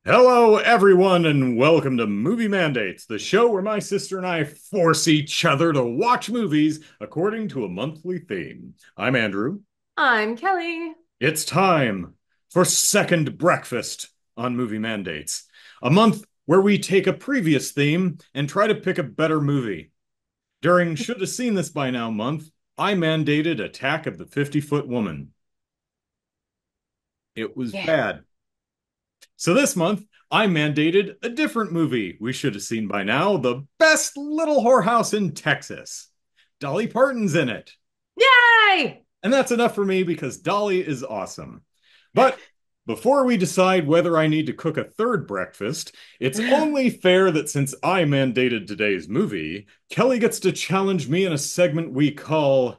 Hello, everyone, and welcome to Movie Mandates, the show where my sister and I force each other to watch movies according to a monthly theme. I'm Andrew. I'm Kelly. It's time for Second Breakfast on Movie Mandates, a month where we take a previous theme and try to pick a better movie. During Should Have Seen This By Now month, I mandated Attack of the 50-Foot Woman. It was Yeah. bad. So this month, I mandated a different movie we should have seen by now, The Best Little Whorehouse in Texas. Dolly Parton's in it. Yay! And that's enough for me because Dolly is awesome. But before we decide whether I need to cook a third breakfast, it's only fair that since I mandated today's movie, Kelly gets to challenge me in a segment we call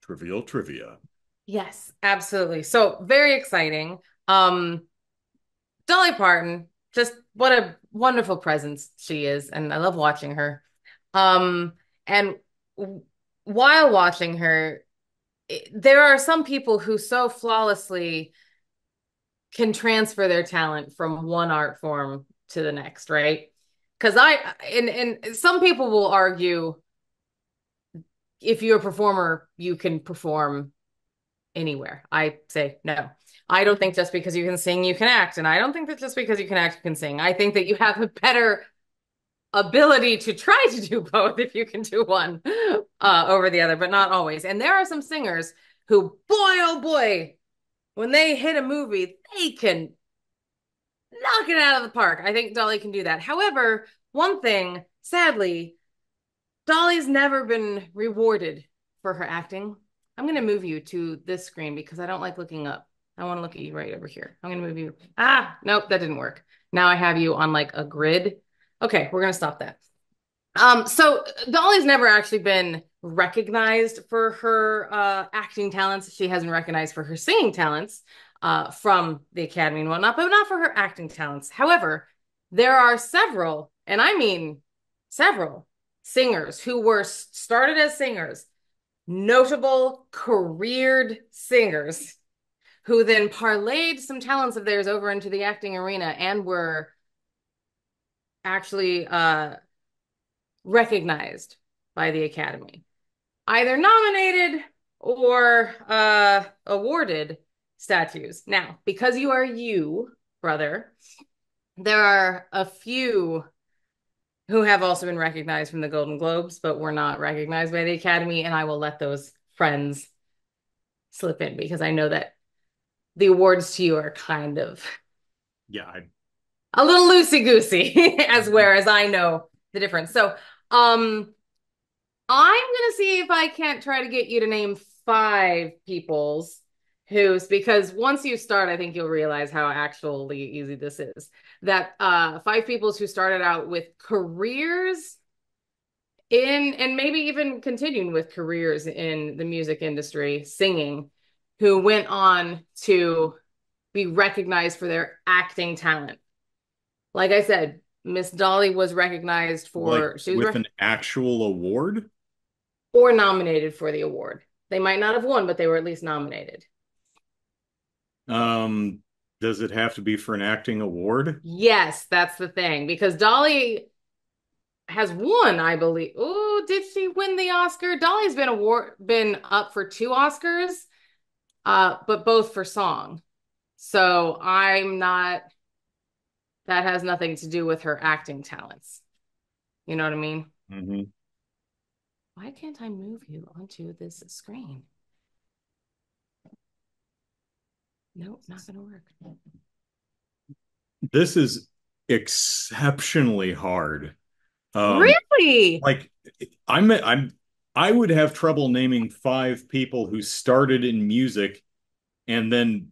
Trivial Trivia. Yes, absolutely. So very exciting. Um, Dolly Parton, just what a wonderful presence she is, and I love watching her. And while watching her, there are some people who so flawlessly can transfer their talent from one art form to the next, right? Because and some people will argue if you're a performer, you can perform anywhere. I say no. I don't think just because you can sing, you can act. And I don't think that just because you can act, you can sing. I think that you have a better ability to try to do both if you can do one over the other, but not always. And there are some singers who, boy, oh boy, when they hit a movie, they can knock it out of the park. I think Dolly can do that. However, one thing, sadly, Dolly's never been rewarded for her acting. I'm going to move you to this screen because I don't like looking up. I want to look at you right over here. I'm going to move you. Ah, nope, that didn't work. Now I have you on like a grid. Okay, we're going to stop that. So Dolly's never actually been recognized for her acting talents. She hasn't recognized for her singing talents from the Academy and whatnot, but not for her acting talents. However, there are several, and I mean several, singers who were started as singers, notable careered singers who then parlayed some talents of theirs over into the acting arena and were actually recognized by the Academy, either nominated or awarded statues. Now, because you are you, brother, there are a few who have also been recognized from the Golden Globes, but were not recognized by the Academy, and I will let those friends slip in because I know that the awards to you are kind of Yeah, I a little loosey goosey, as whereas I know the difference. So, I'm gonna see if I can't try to get you to name five people's who's because once you start, I think you'll realize how actually easy this is. That five people's who started out with careers in and maybe even continuing with careers in the music industry, singing, who went on to be recognized for their acting talent. Like I said, Miss Dolly was recognized like for she was with an actual award. or nominated for the award. They might not have won, but they were at least nominated. Um, does it have to be for an acting award? Yes, that's the thing because Dolly has won, I believe. Oh, did she win the Oscar? Dolly's been up for two Oscars, but both for song. So I'm not that has nothing to do with her acting talents. You know what I mean? Mhm. Why can't I move you onto this screen? Nope, not gonna work. This is exceptionally hard. Um, Really? like I would have trouble naming five people who started in music and then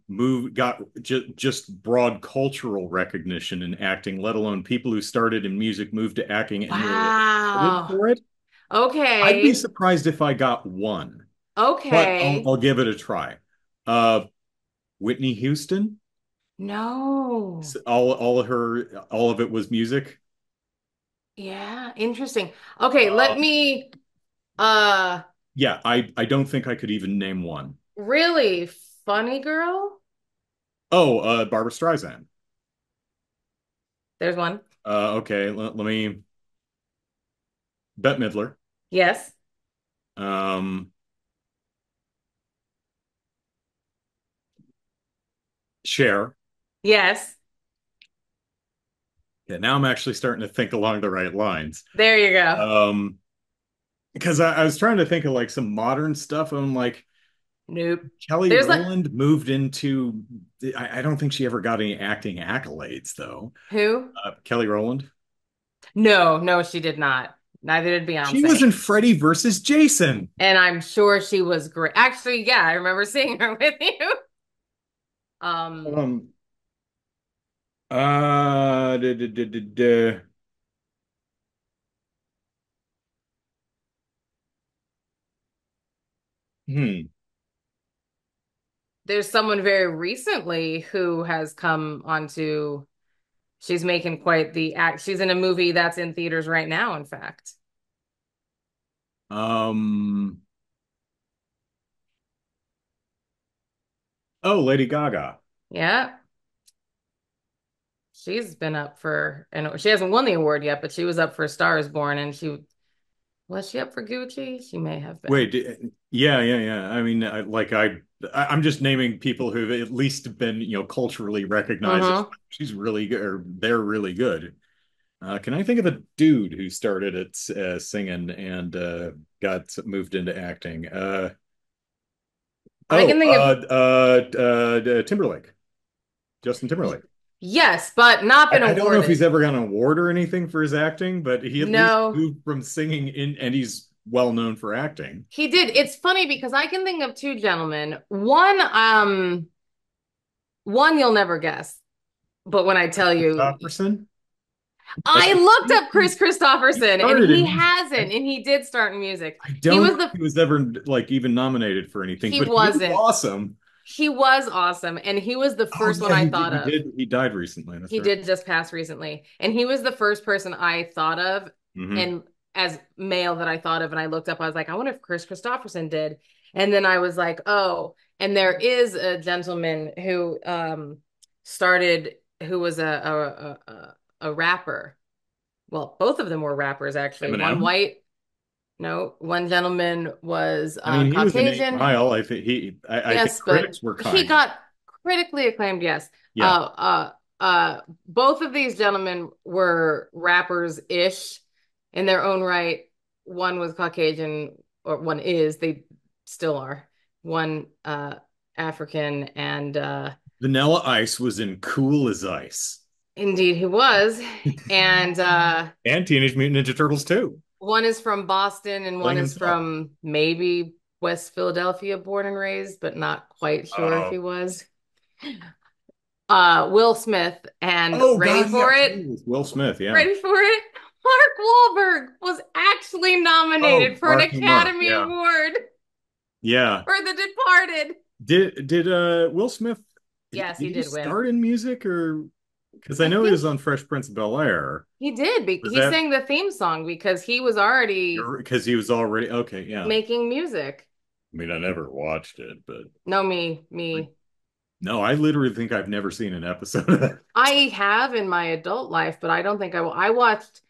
got just broad cultural recognition in acting, let alone people who started in music, moved to acting, and were rewarded Wow. for it. I'd be Okay. surprised if I got one, but Okay. I'll give it a try. Uh, Whitney Houston, No. all of it was music. Yeah, interesting. Okay, let Um, me uh yeah, I don't think I could even name one. really funny girl? Oh, Barbara Streisand. There's one. Okay, let me Bette Midler. Yes. Um, Cher. Yes. Yeah, now I'm actually starting to think along the right lines. There you go. Um, because I was trying to think of like some modern stuff. I'm like, Nope. Kelly There's like Rowland moved into, I don't think she ever got any acting accolades though. who? Kelly Rowland. No, no, she did not. Neither did She was Beyonce. in Freddy versus Jason. And I'm sure she was great. Actually, yeah, I remember seeing her with you. Um, Um, uh, duh, duh, duh, duh, duh. Hmm. there's someone very recently who has come onto, she's making quite the act. She's in a movie that's in theaters right now, in fact. Um, oh, Lady Gaga. Yeah. She's been up for, and she hasn't won the award yet, but she was up for Star is Born, and she was she up for Gucci? She may have been. Yeah, yeah, yeah. I mean, I'm just naming people who've at least been, culturally recognized as Mm-hmm. she's really good or they're really good. Can I think of a dude who started at singing and got moved into acting? I can think of Timberlake, Justin y- Timberlake. yes, but not been I don't know if he's awarded. ever got an award or anything for his acting, but he at least No, moved from singing in, and he's well known for acting. he did. It's funny because I can think of two gentlemen. One you'll never guess, but when I tell you, Christopherson. Like I I looked think up Chris he Christopherson, and started in he music. hasn't, and he did start in music. I He don't was know if the he was ever like even nominated for anything, he but he is wasn't. awesome. He was awesome, and he was the Oh first one yeah, I he did. thought He of. did. He died recently. That's He right. did just pass recently, and he was the first person I thought of, Hmm. and as male that I thought of, and I looked up, I was like, I wonder if Chris Christopherson did, and then I was like, oh, and there is a gentleman who started, who was a rapper. Well, both of them were rappers actually. One Eminem. white, no, one gentleman was I mean, he was an eight Caucasian. mile. I think Yes, but critics were he kind. got critically acclaimed, yes. Yeah. Both of these gentlemen were rappers-ish in their own right. One was Caucasian, or one is, they still are. One African, and Vanilla Ice was in Cool as Ice indeed he was. And and Teenage Mutant Ninja Turtles too, one is from Boston, and one playing is himself. from maybe West Philadelphia, born and raised, but not quite sure if Uh, he was. Will Smith, and oh ready God, yeah, for it? totally. Will Smith. Yeah. Ready for it? Mark Wahlberg was actually Oh, nominated for an Marky Mark. Academy Yeah. Award Yeah. for The Departed. Did Will Smith Yes, did he he did win. start in music or because I I know he think was on Fresh Prince of Bel-Air. he did. Was He that sang the theme song because he was already because he was already okay, yeah. making music. I mean, I never watched it, but No, like me. no, I literally think I've never seen an episode of that. I have in my adult life, but I don't think I will. I watched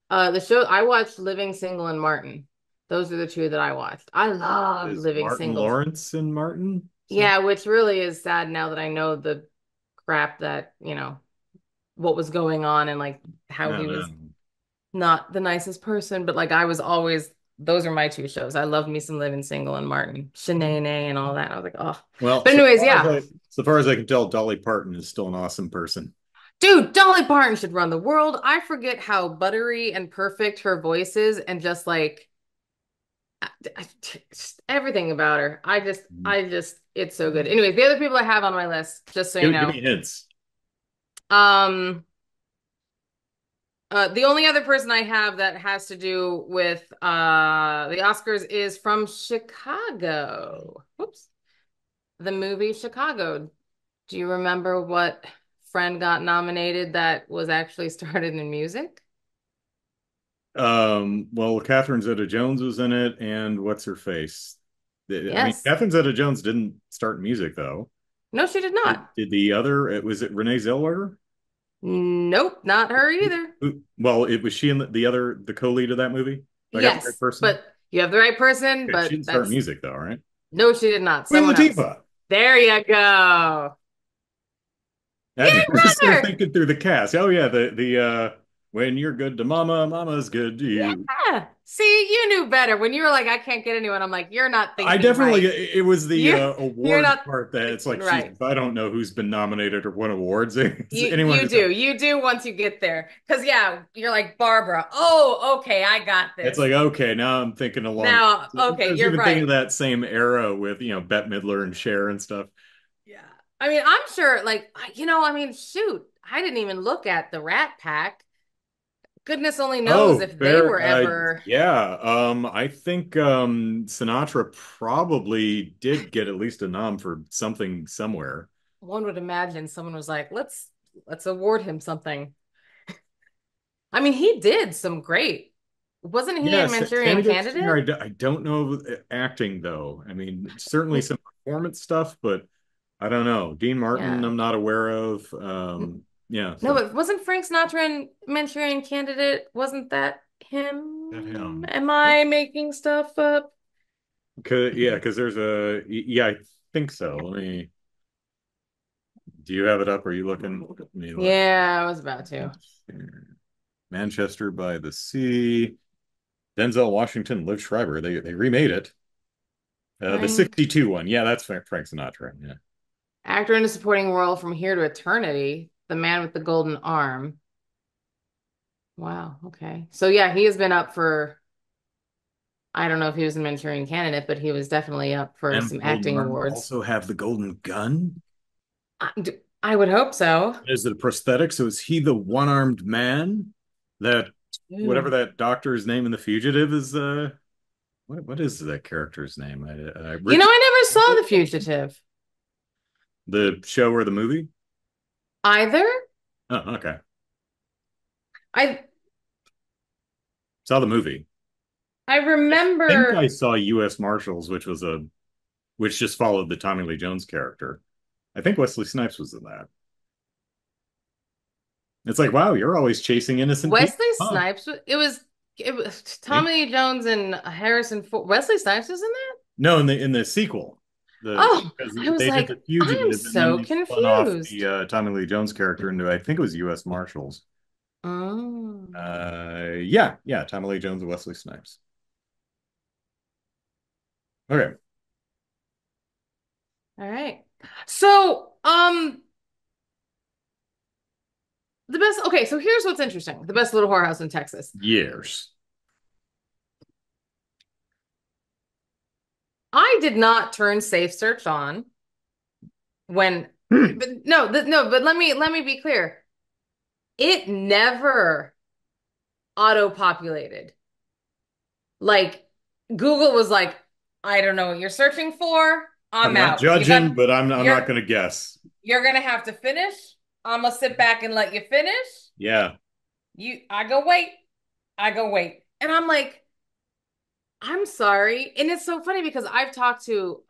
the show. I watched Living Single and Martin. Those are the two that I watched. I love Is Living Martin Single. Lawrence and Martin? Yeah, which really is sad now that I know the crap that, what was going on, and like how No, he was no. not the nicest person, but like I was always, those are my two shows. I love me some Living Single and Martin, Shanae and all that. I was like, oh. Well, But anyways, yeah. so far as I can tell, Dolly Parton is still an awesome person. Dude, Dolly Parton should run the world. I forget how buttery and perfect her voice is, and just like just everything about her. It's so good. Anyways, the other people I have on my list, just so you Give know. me hints. Um, the only other person I have that has to do with the Oscars is from Chicago. Whoops. The movie Chicago. Do you remember what friend got nominated that was actually started in music? Well, Catherine Zeta-Jones was in it, and what's her face? I mean, Yes. Catherine Zeta-Jones didn't start music though. No, she did not. Did the other? Was it Renee Zellweger? Nope, not her either. Well, it was she and the co-lead of that movie. I got the right Yes, person. but you have the right person, Okay, she but didn't start that's music though, right? no, she did not. Queen Someone else. Latifah. There you go. I Even was still better. thinking through the cast. Oh yeah, the when you're good to mama, mama's good to you. Yeah. See, you knew better. When you were like, I can't get anyone, I'm like, you're not I thinking definitely right. it was the You're award not part that it's thinking like right. Jesus, I don't know who's been nominated or won awards. You Anyone you who's had do. You do once you get there. Because yeah, you're like Barbara. Oh, okay, I got it's this. like okay, now I'm thinking along. Now, I okay, was you're even thinking right. of that same era with Bette Midler and Cher and stuff. Yeah. I mean, I'm sure, like, I mean, shoot, I didn't even look at the Rat Pack. Goodness only knows Oh, if they fair. were ever. Yeah. I think Sinatra probably did get at least a nom for something somewhere. One would imagine someone was like, let's award him something. I mean, he did some great. Wasn't he in Yes, Manchurian Sammy Davis Jr. Candidate? I don't know acting though. I mean, certainly some performance stuff, but I don't know. Dean Martin, Yeah. I'm not aware of. Yeah, No, so but wasn't Frank Sinatra in Manchurian Candidate? Wasn't that that him? him. Am I making stuff up? Yeah, because there's yeah, I think so. Do you have it up? Are you looking? Let me look. Yeah, I was about to. Manchester by the Sea. Denzel Washington, Liv Schreiber. They remade it. The Frank, 62 one. Yeah, that's Frank Sinatra. Yeah. actor in a supporting role from Here to Eternity, The Man with the Golden Arm. Wow, okay. So yeah, he has been up for, I don't know if he was in Manchurian Candidate, but he was definitely up for And some Golden acting Arm awards. also have the Golden Gun. I would hope so. Is it a prosthetic? So is he the one-armed man? That whatever Ooh. that doctor's name in The Fugitive is what is that character's name? Richard I never saw The Fugitive. the show or the movie? Either. Oh, okay. I Saw the movie. I I think I remember. saw U.S. Marshals, which just followed the Tommy Lee Jones character. I think Wesley Snipes was in that. It's like, wow, you're always chasing innocent people, Wesley huh? Snipes. It was Eh? Tommy Lee Jones and Harrison Ford. Wesley Snipes was in that? No, in the sequel, Oh, because I was they did like, the I am Fugitive, and then so they spun off the confused. Tommy Lee Jones character into I think it was U.S. Marshals. Oh, Yeah, yeah, Tommy Lee Jones and Wesley Snipes. Okay, all right. So, the best. Okay, so here's what's interesting: the best little whorehouse in Texas. years. I did not turn Safe Search on when, Hmm. but no, no. But let me be clear. It never auto-populated. Like Google was like, I don't know what you're searching for. I'm I'm not out. You got judging, but I'm not you're going to guess. you're gonna have to finish. I'm gonna sit back and let you finish. Yeah, I go wait. I go wait. And I'm like, I'm sorry. And it's so funny because I've talked to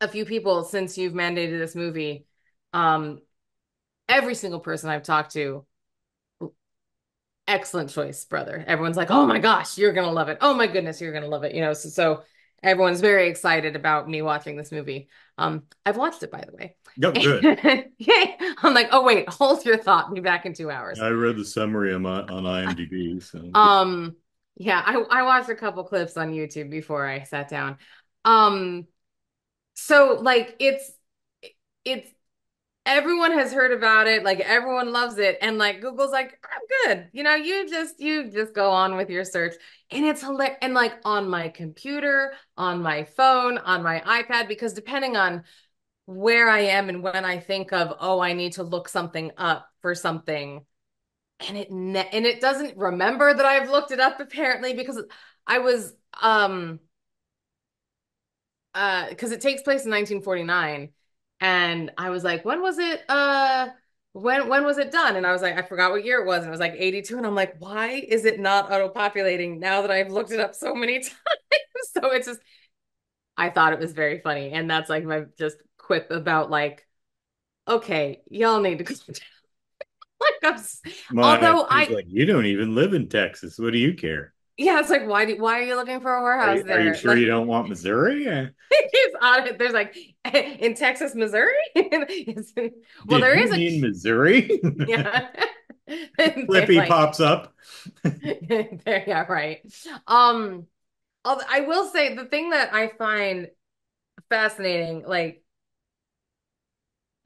a few people since you've mandated this movie. Um every single person I've talked to, excellent choice, brother. Everyone's like, "Oh my gosh, you're gonna love it. Oh my goodness, you're gonna love it." So everyone's very excited about me watching this movie. I've watched it, by the way. go good. Yay. I'm like, oh wait, hold your thought. Be back in 2 hours. I read the summary on IMDb, so Um, yeah, I watched a couple clips on YouTube before I sat down. Um, so like it's everyone has heard about it, like everyone loves it, and like Google's like, I'm good, you just go on with your search. And it's hilarious. And like on my computer, on my phone, on my iPad, because depending on where I am and when I think of, oh, I need to look something up for something, and it doesn't remember that I've looked it up apparently, because I was because it takes place in 1949, and I was like, when was it when was it done? And I was like, I forgot what year it was, and it was like 82, and I'm like, why is it not auto-populating now that I've looked it up so many times? So it's just, I thought it was very funny, and that's like my just quip about like, okay, y'all need to calm down. My Although he's I, like, you don't even live in Texas. What do you care? yeah, it's like, why are you looking for a whorehouse Are you there? sure you Like, don't want Missouri? it's odd. There's like in Texas, Missouri. Well, Did there you is mean Missouri? yeah. They're Flippy like, pops up. there, yeah, right. Um, I will say the thing that I find fascinating, like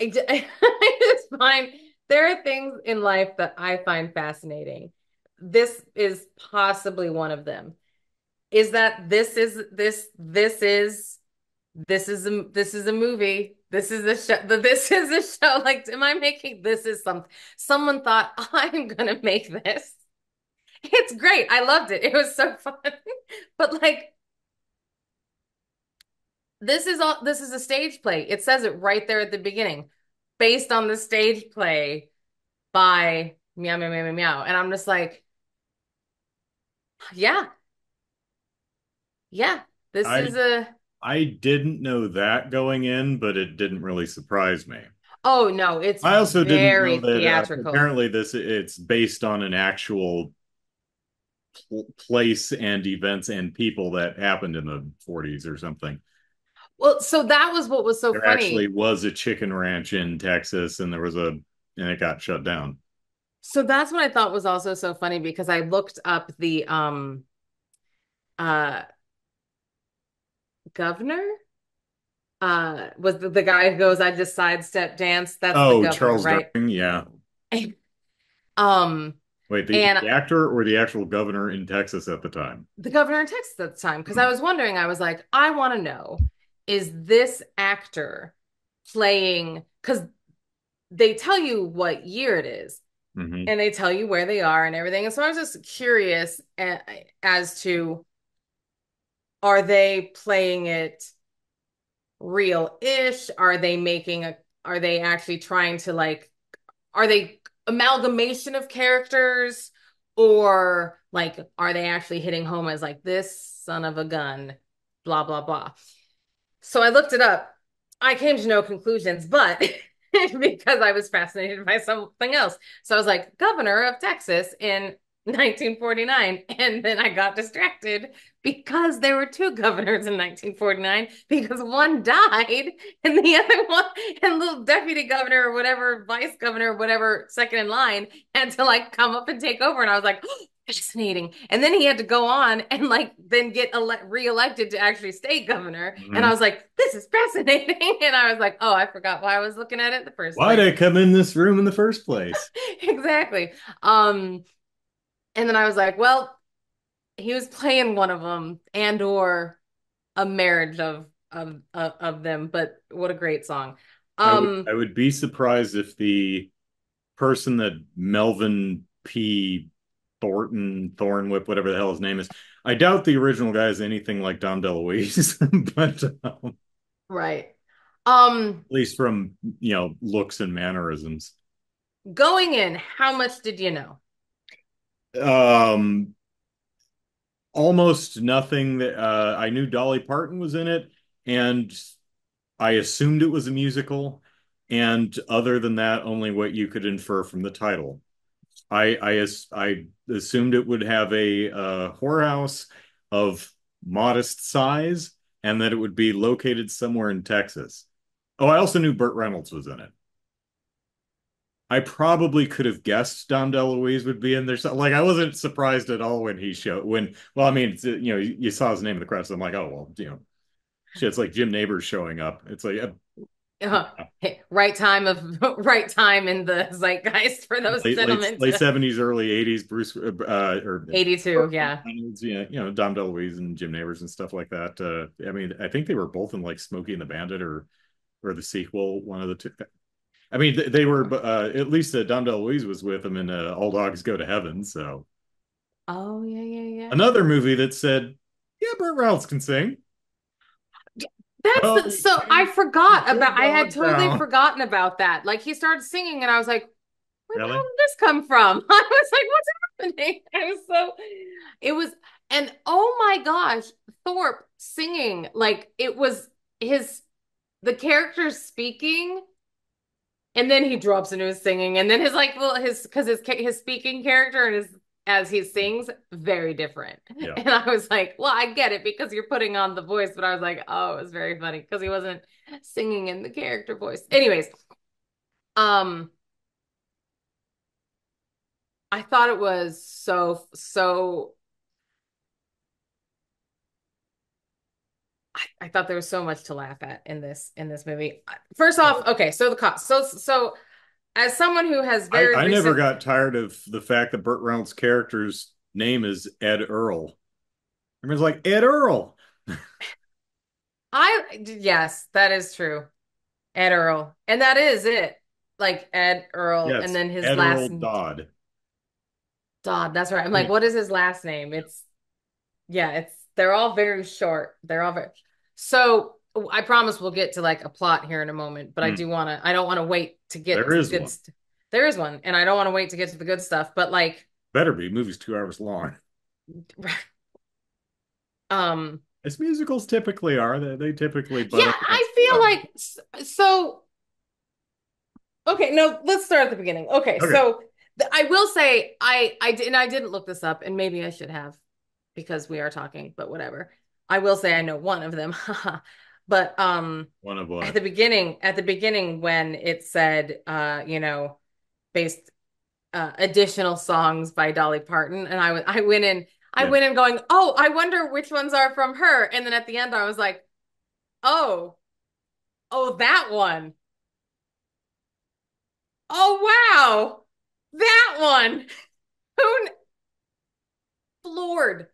I just find there are things in life that I find fascinating. This is possibly one of them. Is that this is a movie. This is a show. This is a show. Like, am I making this is something? Someone thought I'm gonna make this. It's great. I loved it. It was so fun. But like this is a stage play. It says it right there at the beginning. Based on the stage play by meow meow meow meow meow. And I'm just like, yeah, yeah. This I is a I didn't know that going in, but it didn't really surprise me. oh no, it's I also didn't know very that theatrical. apparently this it's based on an actual place and events and people that happened in the 40s or something. Well, so that was what was so There actually funny. was a chicken ranch in Texas, and and it got shut down. So that's what I thought was also so funny because I looked up the uh governor was the guy who goes, I just sidestep dance. That's the Oh, governor, Charles right? Durning, yeah. Um, Wait, and the actor or the actual governor in Texas at the time? the governor in Texas at the time, because I Hmm. was wondering, I was like, I want to know, is this actor playing? Because they tell you what year it is, Hmm. and they tell you where they are and everything. And so I was just curious as to are they playing it real-ish? Are they actually trying to like, are they amalgamation of characters? Or like, are they actually hitting home as like this son of a gun, blah, blah, blah. So I looked it up. I came to no conclusions, but because I was fascinated by something else. So I was like, governor of Texas in 1949. And then I got distracted because there were two governors in 1949 because one died and the other one, and little deputy governor or whatever, vice governor, or whatever, second in line had to like come up and take over. And I was like, fascinating. And then he had to go on and like then get reelected to actually stay governor. And I Hmm. was like, this is fascinating. And I was like, oh, I forgot why I was looking at it in the first Why'd place. I come in this room in the first place? Exactly. And then I was like, well, he was playing one of them and or a marriage of them, but what a great song. I would be surprised if the person that Melvin P. Thornwhip, whatever the hell his name is. I doubt the original guy is anything like Dom DeLuise, but Right. Um, at least from looks and mannerisms. Going in, how much did you know? Um, Almost nothing. That I knew Dolly Parton was in it, and I assumed it was a musical. And other than that, only what you could infer from the title. I assumed it would have a whorehouse of modest size, and that it would be located somewhere in Texas. Oh, I also knew Burt Reynolds was in it. I probably could have guessed Dom DeLuise would be in there. So, like, I wasn't surprised at all when he showed when. Well, I mean, you saw his name in the credits. I'm like, oh well, shit. It's like Jim Neighbors showing up. It's like, Hey, right time of right time in the zeitgeist for those gentlemen late to 70s, early 80s. Bruce or 82, yeah. Reynolds, yeah, Dom DeLuise and Jim Neighbors and stuff like that. I mean, I think they were both in like Smokey and the Bandit or the sequel, one of the two. I mean, they were at least Dom DeLuise was with them in All Dogs Go to Heaven. So Oh yeah, yeah, yeah. another movie that said, yeah, Burt Reynolds can sing. That's Oh, the so I hey, forgot good about I had dog totally down. forgotten about that. Like he started singing and I was like, where the hell Really? did this come from? I was like, what's happening? I was so it was and oh my gosh, Thorpe singing like it was his the characters speaking And then he drops into his singing, and then his like, well, his because his speaking character and his as he sings very different. Yeah. And I was like, well, I get it because you're putting on the voice, but I was like, oh, it was very funny because he wasn't singing in the character voice. Anyways, um, I thought it was so. I thought there was so much to laugh at in this movie. First off, okay, so the cost. So as someone who has very I never recent, got tired of the fact that Burt Reynolds' character's name is Ed Earl. Everyone's like, Ed Earl. I yes, that is true. Ed Earl, and that is it. Like Ed Earl, Yeah, and it's then his Ed last Earl Dodd. Dodd. That's right. I'm like, what is his last name? It's yeah, it's they're all very short. They're all very so. I promise we'll get to like a plot here in a moment, but Hmm, I don't want to wait to get there to the is good. one. There is one, and I don't want to wait to get to the good stuff. But like, Better be. Movie's 2 hours long. um, As musicals typically are, they typically yeah, butt up against I two feel hours. like so. Okay, no, let's start at the beginning. Okay, Okay. so I will say I didn't look this up, and maybe I should have because we are talking, but whatever. I will say I know one of them. But One of what? at the beginning when it said based additional songs by Dolly Parton, and I Yeah. went in going, "Oh, I wonder which ones are from her." And then at the end I was like, "Oh, oh that one. Oh wow. That one." Who floored.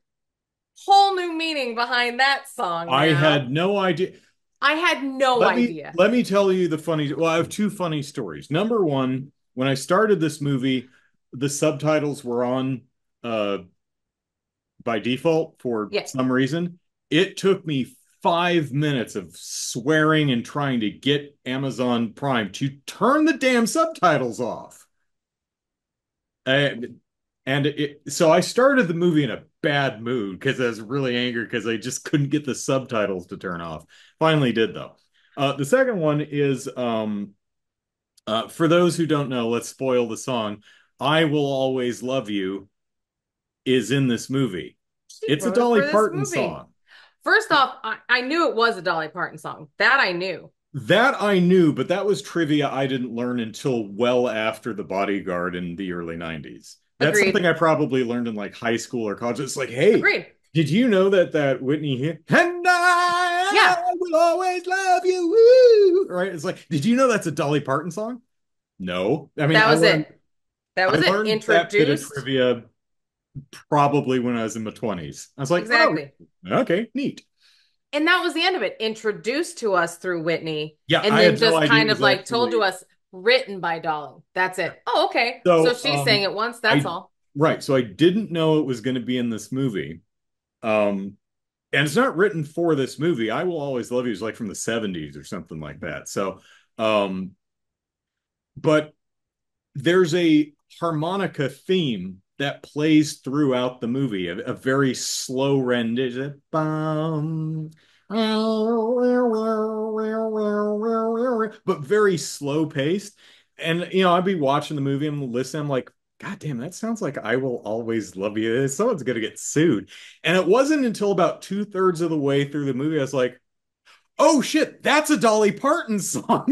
Whole new meaning behind that song I now. had no idea. I had no idea. Let me tell you the funny. Well, I have two funny stories. Number one, when I started this movie, the subtitles were on uh by default for Yeah. some reason. It took me 5 minutes of swearing and trying to get Amazon Prime to turn the damn subtitles off. And so I started the movie in a bad mood because I was really angry because I just couldn't get the subtitles to turn off. Finally did though. The second one is for those who don't know, let's spoil the song. I Will Always Love You is in this movie. She It's a wrote it Dolly for this Parton movie. song. First off, I knew it was a Dolly Parton song. That I knew. That I knew, but that was trivia I didn't learn until well after The Bodyguard in the early 90s. That's something Agreed. I probably learned in like high school or college. It's like, hey, Agreed. did you know that Whitney and I Yeah, will always love you? Woo! Right? It's like, did you know that's a Dolly Parton song? No. I mean, that was it. That I was it. learned that bit of Introduced. trivia probably when I was in my 20s. I was like, oh, Exactly. okay, neat. And that was the end of it. Introduced to us through Whitney, Yeah, and I then had no just idea it kind of was like told to actually. us written by Dolly. That's it. Oh, okay. So So, she sang it once. That's I all. right. So I didn't know it was going to be in this movie. Um, and it's not written for this movie. I Will Always Love You is like from the 70s or something like that. So, um, but there's a harmonica theme that plays throughout the movie, a very slow rendition, but very slow paced. And you know, I'd be watching the movie and listening. I'm like, God damn, that sounds like I Will Always Love You. Someone's gonna get sued. And it wasn't until about 2/3 of the way through the movie I was like, oh shit, that's a Dolly Parton song.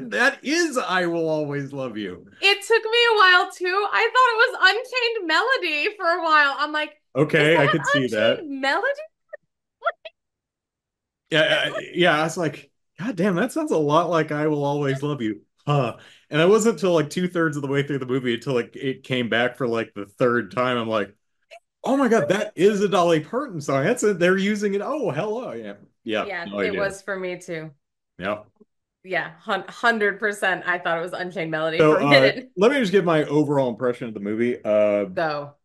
That is I Will Always Love You. It took me a while too. I thought it was Unchained Melody for a while. I'm like, is Okay, I that could see that. Unchained Melody? Yeah, yeah. I was like, God damn, that sounds a lot like I Will Always Love You. Huh. And it wasn't until like 2/3 of the way through the movie until like it came back for like the third time. I'm like, oh my God, that is a Dolly Parton song. That's it. They're using it. Oh, hello. Yeah. Yeah. Yeah, No it idea. was for me too. Yeah. Yeah, 100%. I thought it was Unchained Melody So for a minute. let me just give my overall impression of the movie. Go.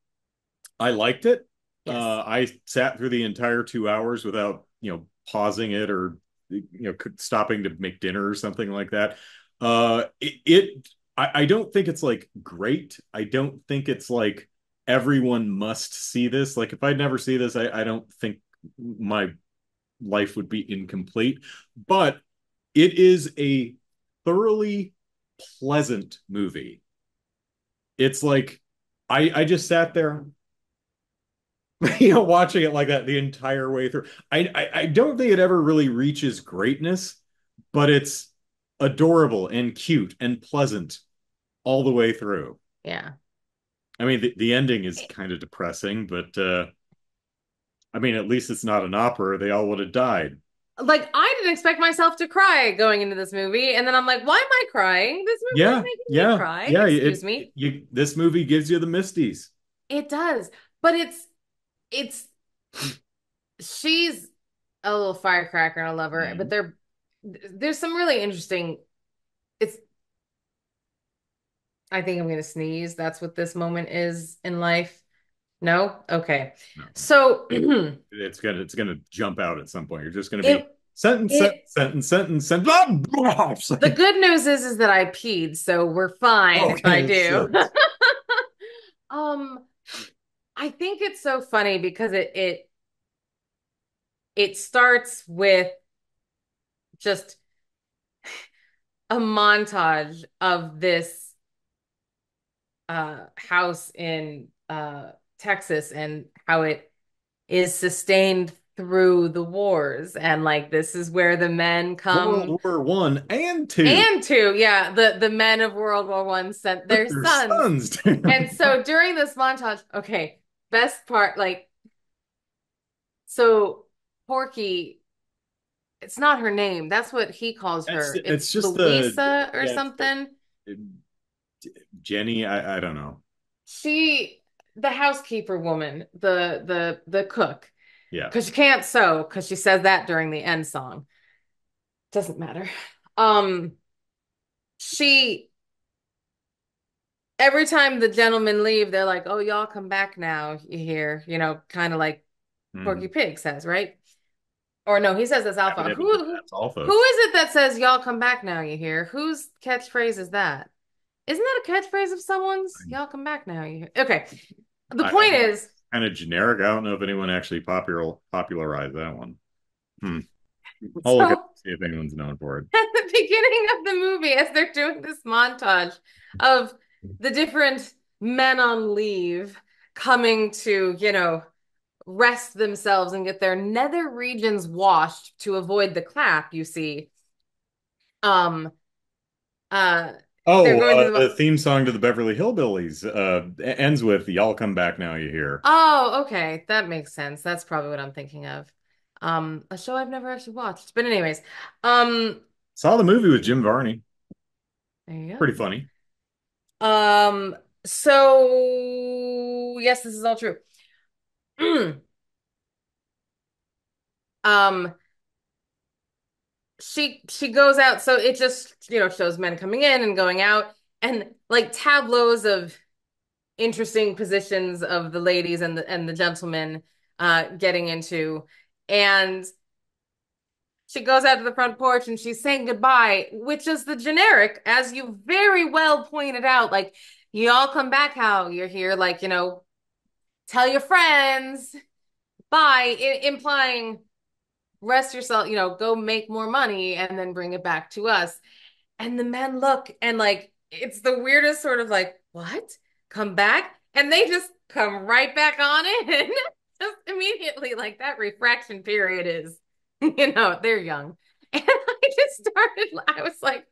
I liked it. Yes. I sat through the entire 2 hours without, pausing it or, stopping to make dinner or something like that. I don't think it's like great. I don't think it's like everyone must see this. Like if I'd never see this, I don't think my life would be incomplete. But it is a thoroughly pleasant movie. It's like I just sat there, watching it like that the entire way through. I don't think it ever really reaches greatness, but it's adorable and cute and pleasant all the way through. Yeah. I mean, the ending is kind of depressing, but I mean, at least it's not an opera. They all would have died. Like I didn't expect myself to cry going into this movie, and then I'm like, why am I crying? This movie is Yeah, making me yeah, cry. yeah. Excuse me. This movie gives you the Misties. It does. But it's she's a little firecracker and I love her, but Mhm. there's some really interesting it's I think I'm gonna sneeze. That's what this moment is in life. No? Okay. No, So it's gonna jump out at some point. You're just gonna be it sentence, it sentence, sentence, sentence, sentence. the good news is that I peed, so we're fine if I Okay, do. shit. Um, I think it's so funny because it starts with just a montage of this house in Texas and how it is sustained through the wars, and like this is where the men come. World War I and two And two, yeah, the men of World War One sent took their their sons. sons to And so during this montage, okay, best part, like, so Porky, it's not her name. That's what he calls That's her. It's it's just the Louisa or yeah, it's something. the Jenny. I don't know. She, the housekeeper woman, the cook, Yeah. because she can't sew, because she says that during the end song. Doesn't matter. Um, she every time the gentlemen leave, they're like, "Oh, y'all come back now." You hear, kind of like Porky Mhm. Pig says, right? Or no, he says that's Alpha. Evidently, Who that's all, who folks. is it that says y'all come back now? You hear? Whose catchphrase is that? Isn't that a catchphrase of someone's? Y'all come back now. You hear? Okay. The I point mean, is, it's kind of generic. I don't know if anyone actually popularized that one. Hmm. I'll look at so see if anyone's known for it. at the beginning of the movie, as they're doing this montage of the different men on leave coming to, rest themselves and get their nether regions washed to avoid the clap, you see. Um, uh, they're Oh, going through the the. theme song to the Beverly Hillbillies ends with "Y'all come back now, you hear." Oh, okay. That makes sense. That's probably what I'm thinking of. A show I've never actually watched. But anyways, um, Saw the movie with Jim Varney. there you Pretty funny. go. So yes, this is all true. Um, she goes out, so it just, shows men coming in and going out and like tableaus of interesting positions of the ladies and the gentlemen getting into. And she goes out to the front porch and she's saying goodbye, which is the generic, as you very well pointed out. Like, you all come back how you're here, like, tell your friends bye, implying rest yourself, go make more money and then bring it back to us. And the men look and like, it's the weirdest sort of like, what? Come back? And they just come right back on in. Just immediately, like that refraction period is, they're young. And I just started, I was like,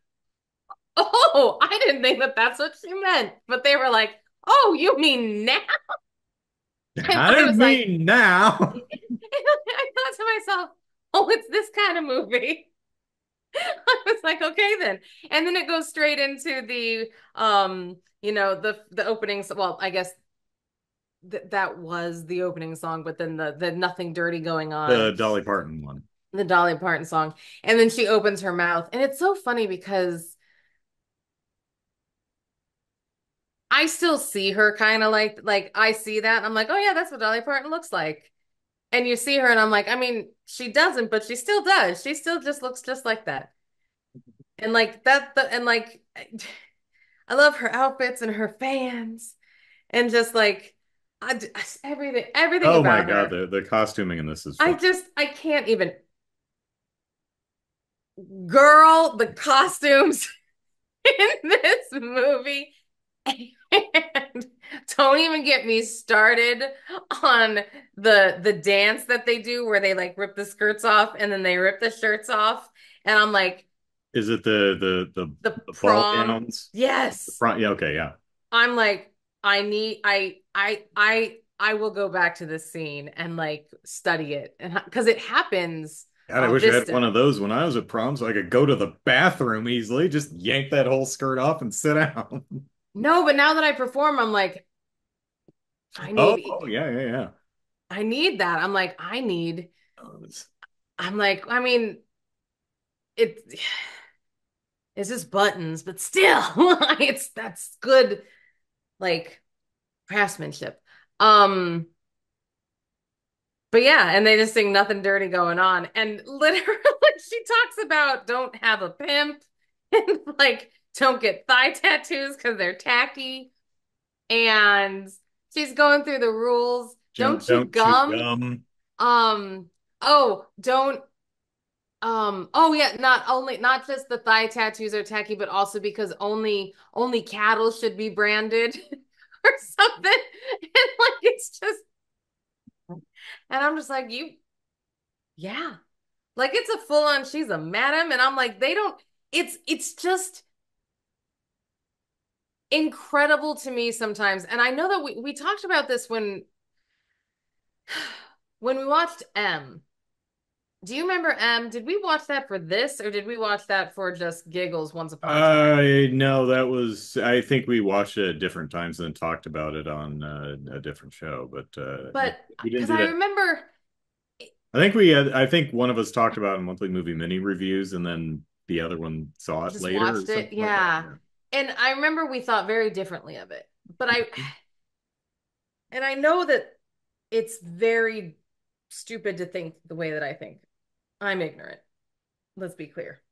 oh, I didn't think that that's what she meant. But they were like, oh, you mean now? And I I didn't was like, mean now. I thought to myself, oh, it's this kind of movie. I was like, okay then. And then it goes straight into the opening. Well, I guess that was the opening song, but then the nothing dirty going on, The Dolly Parton one. the Dolly Parton song. And then she opens her mouth. And it's so funny because I still see her kind of like I see that. I'm like, oh yeah, that's what Dolly Parton looks like. And you see her and I'm like, I mean, she doesn't, but she still does. She still just looks just like that. And like that and like I love her outfits and her fans and just like everything Oh my about God, her. the costuming in this is I fun. just I can't even, girl, the costumes. in this movie. And don't even get me started on the dance that they do where they like rip the skirts off and then they rip the shirts off. And I'm like, Is it the the ball prom. gowns? The Yes. front, yeah, okay, yeah. I'm like, I will go back to this scene and like study it. And because it happens God, I wish I had one of Vista. those when I was at prom so I could go to the bathroom easily, just yank that whole skirt off and sit down. No, but now that I perform, I'm like, I Oh, need yeah, yeah, yeah. I need that. I'm like, Oh, it's- I'm like, I mean, it it's just buttons, but still, it's that's good like craftsmanship. Um, but yeah, and they just sing nothing dirty going on. And literally she talks about don't have a pimp and like don't get thigh tattoos because they're tacky. And she's going through the rules. Don't chew don't chew gum. gum. Um, oh, don't oh yeah, not just the thigh tattoos are tacky, but also because only cattle should be branded or something. And like it's just and I'm just like, you yeah. Like it's a full on she's a madam, and I'm like, they don't it's just incredible to me sometimes. And I know that we talked about this when we watched M. Do you remember M? Did we watch that for this or did we watch that for just giggles once upon a time? No, that was, I think we watched it at different times and talked about it on a different show, but no, But we didn't because do I that. remember I think one of us talked about it in monthly movie mini reviews, and then the other one saw it just later or watched it. something like that. Yeah. Yeah. And I remember we thought very differently of it. But and I know that it's very stupid to think the way that I think. I'm ignorant. Let's be clear.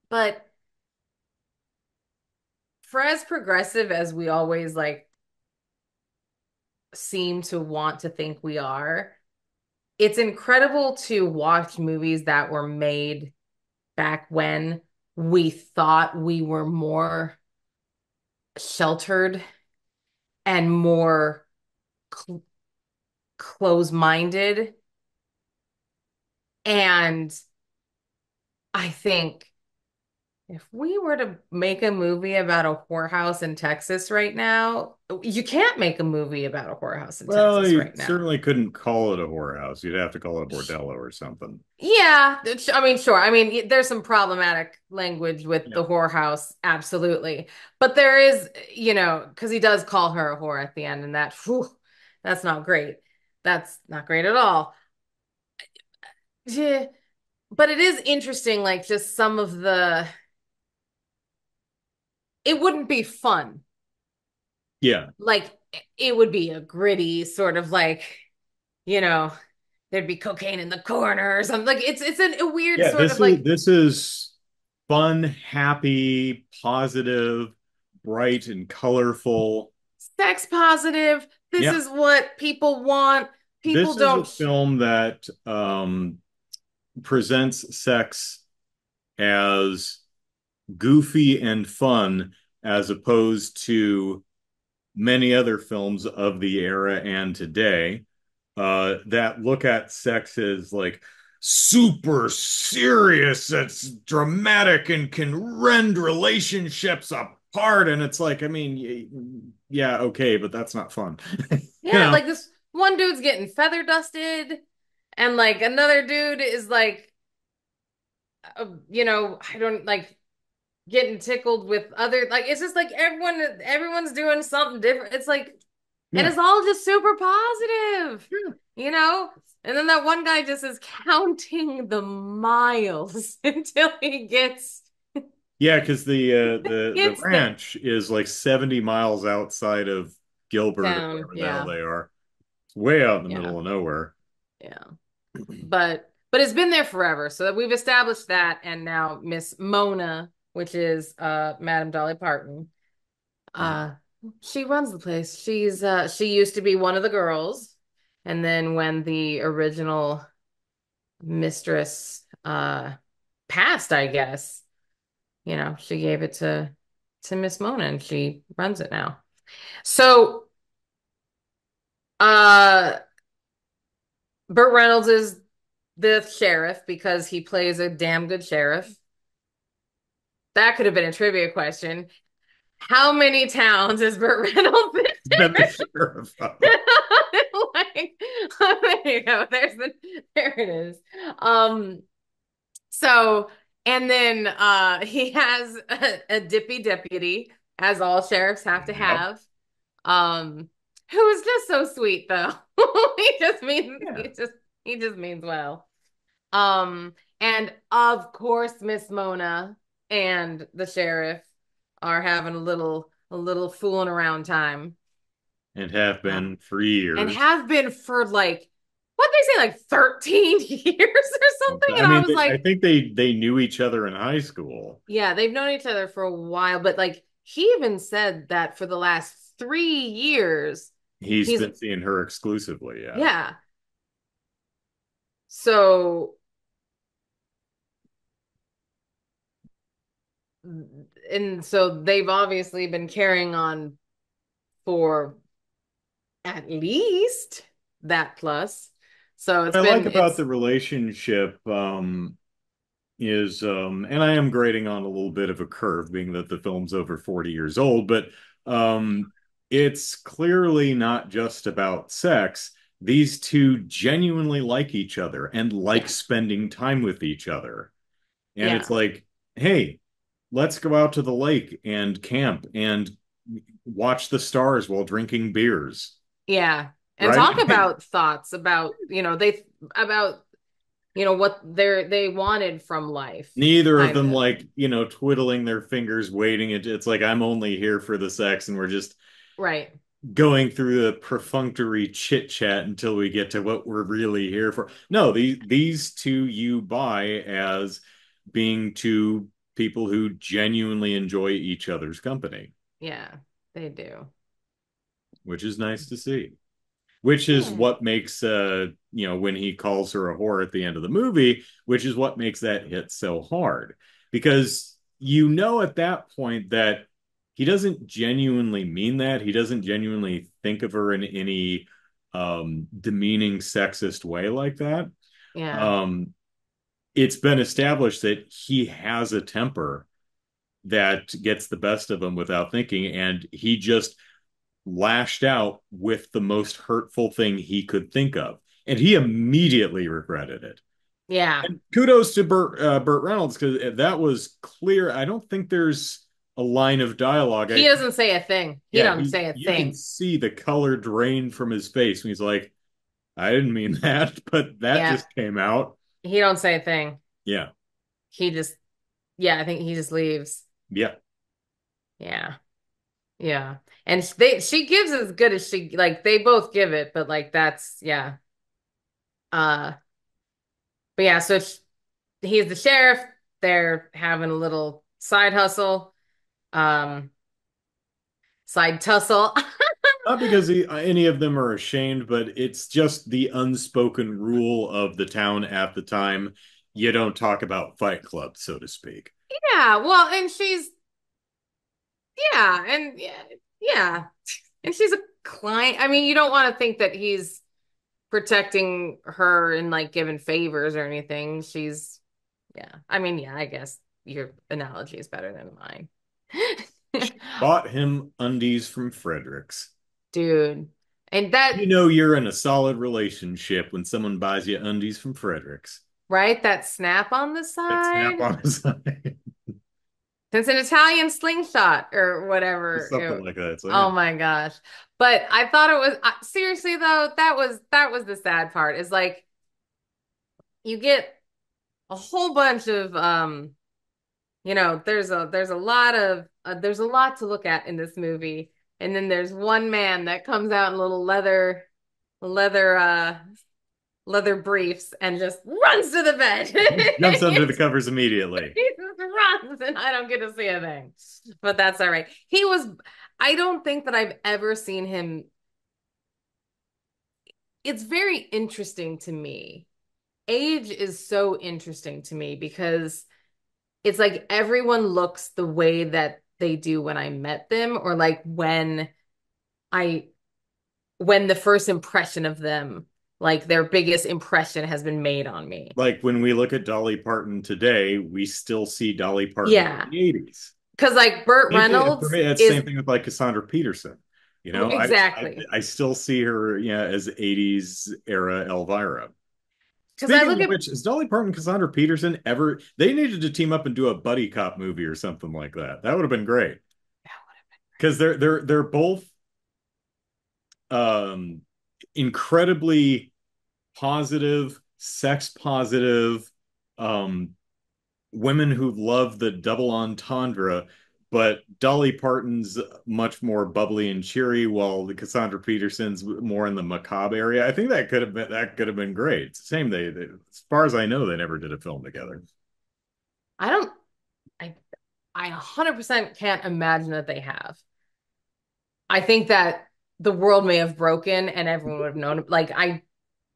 But for as progressive as we always like seem to want to think we are, it's incredible to watch movies that were made back when we thought we were more sheltered and more cl- close-minded. And I think if we were to make a movie about a whorehouse in Texas right now, you can't make a movie about a whorehouse in Well, Texas you right now. certainly couldn't call it a whorehouse. You'd have to call it a bordello or something. Yeah, I mean, sure. I mean, there's some problematic language with Yeah. the whorehouse, absolutely. But there is, because he does call her a whore at the end, and that's not great. That's not great at all. Yeah. But it is interesting, like just some of it wouldn't be fun. Yeah. Like it would be a gritty sort of like, you know, there'd be cocaine in the corner or something. Like a weird Yeah, sort of like this is fun, happy, positive, bright and colorful. sex positive. This Yeah. is what people want. People This is a don't. film that presents sex as goofy and fun as opposed to many other films of the era and today that look at sex as like super serious, that's dramatic and can rend relationships apart. And it's like, I mean, yeah, okay, but that's not fun. You Yeah, know? like this one dude's getting feather dusted, and like another dude is like, I don't like getting tickled with other like it's just like everyone's doing something different. It's like and Yeah. it's all just super positive, Yeah. you know? And then that one guy just is counting the miles until he Yeah, because the gets the ranch is like 70 miles outside of Gilbert or town. wherever the hell Yeah. they are. It's way out in the Yeah. middle of nowhere. Yeah. But it's been there forever. So that we've established that and now Miss Mona, which is Madame Dolly Parton, uh she runs the place. She used to be one of the girls. And then when the original mistress passed, I guess, she gave it to to Miss Mona, and she runs it now. So, uh, Burt Reynolds is the sheriff because he plays a damn good sheriff. That could have been a trivia question. How many towns is Burt Reynolds in? Been the sheriff of. Like, there you go. There it is. Um, so and then he has a dippy deputy, as all sheriffs have to Yep. have. Um, who is just so sweet though. He just means Yeah. he just means well. Um, and of course, Miss Mona and the sheriff are having a little fooling around time. And have Uh, been for and years. have been for like what they say, like 13 years or something. I And I mean, was I like, think they knew each other in high school. yeah, they've known each other for a while, but like he even said that for the last 3 years, He's he's been seeing her exclusively, yeah. yeah. So and so they've obviously been carrying on for at least that plus. So What I like about the relationship is and I am grading on a little bit of a curve, being that the film's over 40 years old, but um it's clearly not just about sex. These two genuinely like each other and like yeah, spending time with each other. And it's yeah, like, hey, let's go out to the lake and camp and watch the stars while drinking beers, yeah. And right? talk about thoughts about, about, what they wanted from life, Neither of kind them of. like, twiddling their fingers, waiting. It's like, I'm only here for the sex, and we're just Right. going through the perfunctory chit chat until we get to what we're really here for. No, these two you buy as being two people who genuinely enjoy each other's company, Yeah, they do. which is nice to see. Which is Yeah. what makes when he calls her a whore at the end of the movie, which is what makes that hit so hard. Because at that point that he doesn't genuinely mean that. He doesn't genuinely think of her in any demeaning sexist way like that. Yeah. Um it's been established that he has a temper that gets the best of him without thinking, and he just lashed out with the most hurtful thing he could think of. And he immediately regretted it. Yeah. And kudos to Burt Reynolds, because that was clear. I don't think there's a line of dialogue. He doesn't say a thing. He Yeah, doesn't say a you can thing. see the color drain from his face when he's like, I didn't mean that, but that Yeah. just came out. He don't say a thing. Yeah, He just, yeah, I think he just leaves. yeah. Yeah. Yeah. And she gives as good as they both give it, but like that's, yeah. Uh, but yeah, so he's the sheriff. They're having a little side hustle, um, side tussle. Not because any of them are ashamed, but it's just the unspoken rule of the town at the time. You don't talk about Fight Club, so to speak. Yeah, well, and yeah, yeah. And she's a client. I mean, you don't want to think that he's protecting her and like giving favors or anything. Yeah. I mean, yeah, I guess your analogy is better than mine. She bought him undies from Fredericks. Dude. And that, You know you're in a solid relationship when someone buys you undies from Fredericks. right? That snap on the That snap side. on his side. It's an Italian slingshot or whatever. Something like that. So yeah. Oh my gosh. But I thought it was seriously though, that was the sad part. Is like you get a whole bunch of there's a lot to look at in this movie. And then there's one man that comes out in little leather leather briefs and just runs to the bed. Jumps under the He covers immediately. just runs and I don't get to see a thing. But that's all right. I don't think that I've ever seen him. It's very interesting to me. Age is so interesting to me because it's like everyone looks the way that they do when I met them, or like I when the first impression of them, like their biggest impression has been made on me. Like when we look at Dolly Parton today, we still see Dolly Parton from Yeah. the 80s. Because like Burt Same thing for Reynolds me. It's the is same thing with like Cassandra Peterson. You know, exactly. I still see her, yeah, as 80s era Elvira. Because I Speaking look of at which, is Dolly Parton, Cassandra Peterson ever? They needed to team up and do a buddy cop movie or something like that. That would have been great because they're both um incredibly positive, sex positive, um women who love the double entendre, but Dolly Parton's much more bubbly and cheery, while the Cassandra Peterson's more in the macabre area. I think that could have been great. It's the same. As far as I know, they never did a film together. I don't I I 100% can't imagine that they have. I think that the world may have broken and everyone would have known. Like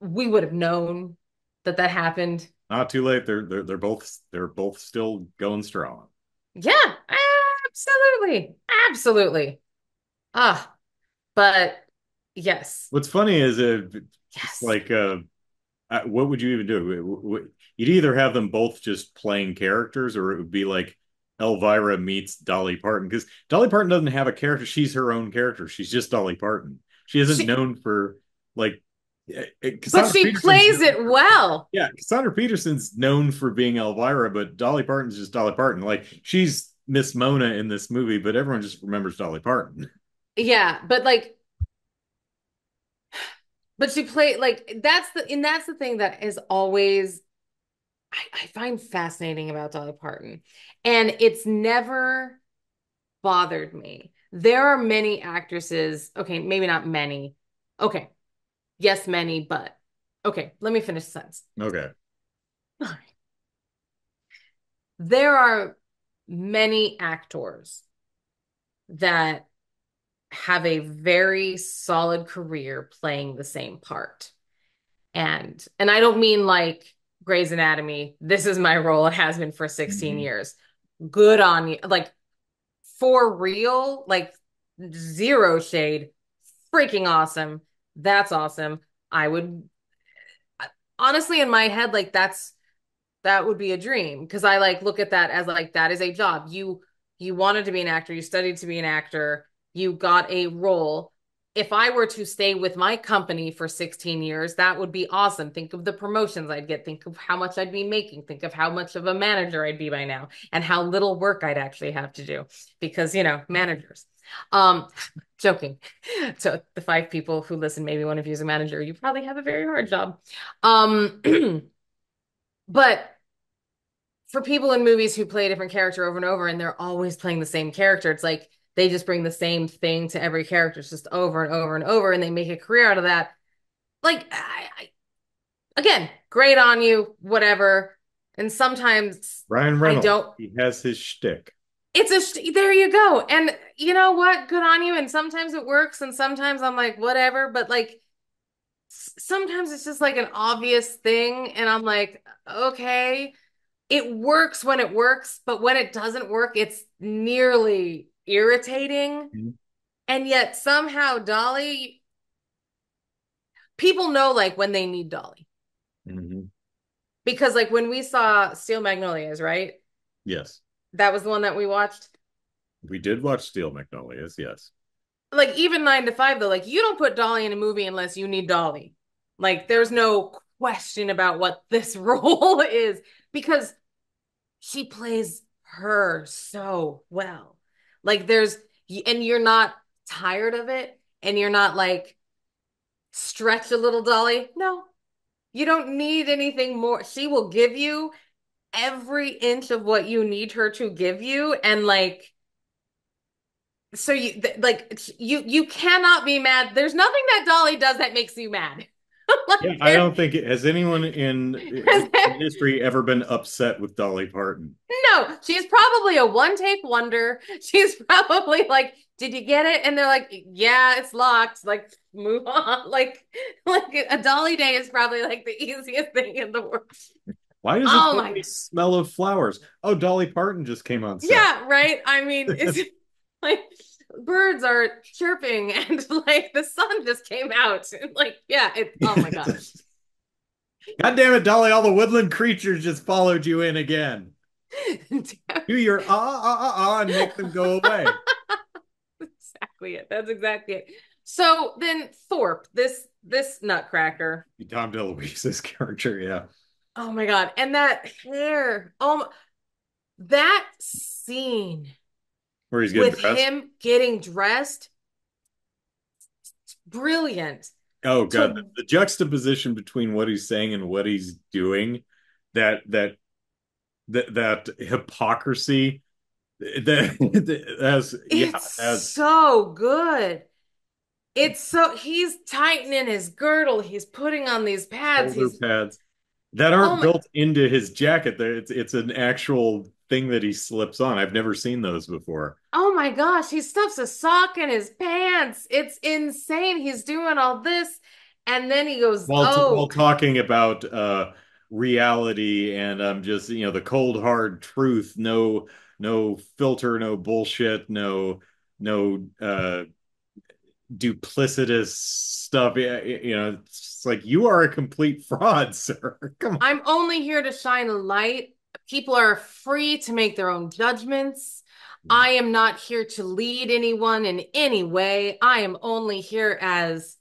we would have known that that happened. Not too late. They're both still going strong. Yeah, absolutely, absolutely. Ah, but yes, What's funny is it's yes. like what would you even do? You'd either have them both just playing characters, or it would be like Elvira meets Dolly Parton, because Dolly Parton doesn't have a character. She's her own character. She's just Dolly Parton. She isn't She, known for like but Cassandra she Peterson's plays known it for, well. yeah, Cassandra Peterson's known for being Elvira, but Dolly Parton's just Dolly Parton. Like she's Miss Mona in this movie, but everyone just remembers Dolly Parton. Yeah, but she played like that's the thing that is always I find fascinating about Dolly Parton. And it's never bothered me. There are many actresses, okay, maybe not many. Okay, yes, many, but okay, let me finish the sentence. Okay. There are many actors that have a very solid career playing the same part. And I don't mean like Grey's Anatomy, this is my role, it has been for 16 Mhm. years. Good on you. Like for real, like zero shade, freaking awesome. That's awesome. I would honestly in my head like that would be a dream because I like look at that as like that is a job. You wanted to be an actor, you studied to be an actor, you got a role. If I were to stay with my company for 16 years, that would be awesome. Think of the promotions I'd get, think of how much I'd be making, think of how much of a manager I'd be by now and how little work I'd actually have to do because, managers. Um joking. So the five people who listen, maybe one of you is a manager, you probably have a very hard job. Um but for people in movies who play a different character over and over and they're always playing the same character, it's like they just bring the same thing to every character, it's just over and over and over, and they make a career out of that. Like, again, great on you, whatever. And sometimes Ryan I Reynolds, don't. he has his shtick. There you go. And you know what? Good on you. And sometimes it works, and sometimes I'm like, whatever. But like, sometimes it's just like an obvious thing, and I'm like, okay it works when it works, but when it doesn't work, it's nearly irritating. Mhm. And yet somehow Dolly, people know like when they need Dolly. Mhm. Because like when we saw Steel Magnolias, right? Yes. That was the one that we watched. We did watch Steel Magnolias, yes. Like even 9 to 5 though, like you don't put Dolly in a movie unless you need Dolly. Like there's no question about what this role is because she plays her so well. Like and you're not tired of it and you're not like stretch a little Dolly. No, you don't need anything more. She will give you every inch of what you need her to give you and like so you cannot be mad. There's nothing that Dolly does that makes you mad. Yeah, Like I there don't think has anyone in history ever been upset with Dolly Parton. no, she's probably a one take wonder. She's probably like, did you get it? And they're like, yeah, it's locked. Like, move on. Like a Dolly day is probably like the easiest thing in the world. Why does it Oh my always smell of flowers? Oh, Dolly Parton just came on set. Yeah, right. I mean, it's like birds are chirping and like the sun just came out. And like, yeah, oh my gosh. God damn it, Dolly, all the woodland creatures just followed you in again. Do your and make them go away. Exactly it. That's exactly it. So then Thorpe, this nutcracker. Tom DeLuise's character, yeah. Oh my God. And that hair. That scene Where he's getting with dressed. him getting dressed, brilliant. Oh God, To the juxtaposition between what he's saying and what he's doing, that that that hypocrisy, that as yeah, It's as so good. It's so he's tightening his girdle. He's putting on these pads. shoulder pads that Oh aren't my, built into his jacket. It's an actual thing that he slips on. I've never seen those before. oh my gosh. He stuffs a sock in his pants. It's insane. He's doing all this. And then he goes, While oh, talking about reality and just the cold hard truth, no filter, no bullshit, no duplicitous stuff. Yeah, it's like you are a complete fraud, sir. Come on. I'm only here to shine a light. People are free to make their own judgments. I am not here to lead anyone in any way. I am only here as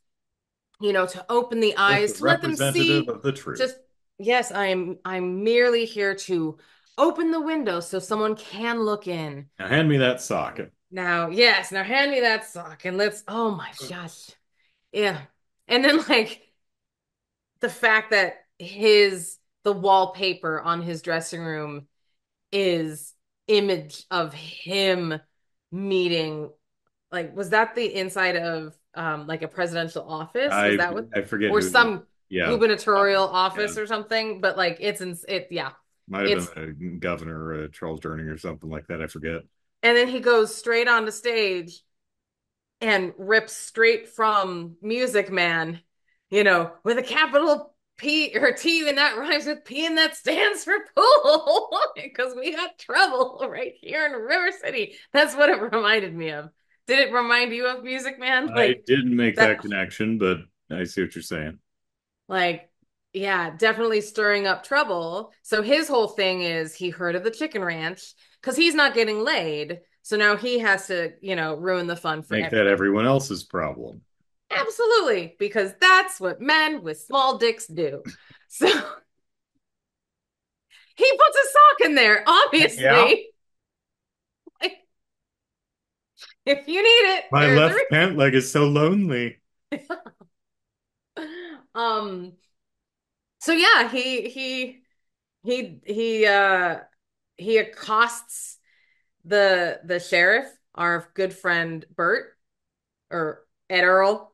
to open the Just a eyes, to let them representative see. of the truth. Just, yes, I'm merely here to open the window so someone can look in. Now hand me that sock. Now, yes, now hand me that sock and oh my gosh. Yeah. And then like the fact that the wallpaper on his dressing room is image of him meeting, like, was that the inside of like a presidential office? Was I that what, I forget or who it is. some Yeah, gubernatorial yeah. office or something? But like yeah. Might have It's been Governor Charles Durning or something like that. I forget. and then he goes straight on the stage and rips straight from Music Man, with a capital P or T, and that rhymes with P, and that stands for pool because we got trouble right here in River City. That's what it reminded me of. Did it remind you of Music Man? I didn't make that That, connection, but I see what you're saying. like, yeah, definitely stirring up trouble. So his whole thing is he heard of the chicken ranch because he's not getting laid. So now he has to, ruin the fun for Make that everybody. everyone else's problem. Absolutely, because that's what men with small dicks do. So he puts a sock in there, Yeah. obviously. Like, if you need it, My there's a left pant leg is so lonely. reason. Um, so yeah, he he accosts the sheriff, our good friend Bert or Ed Earl,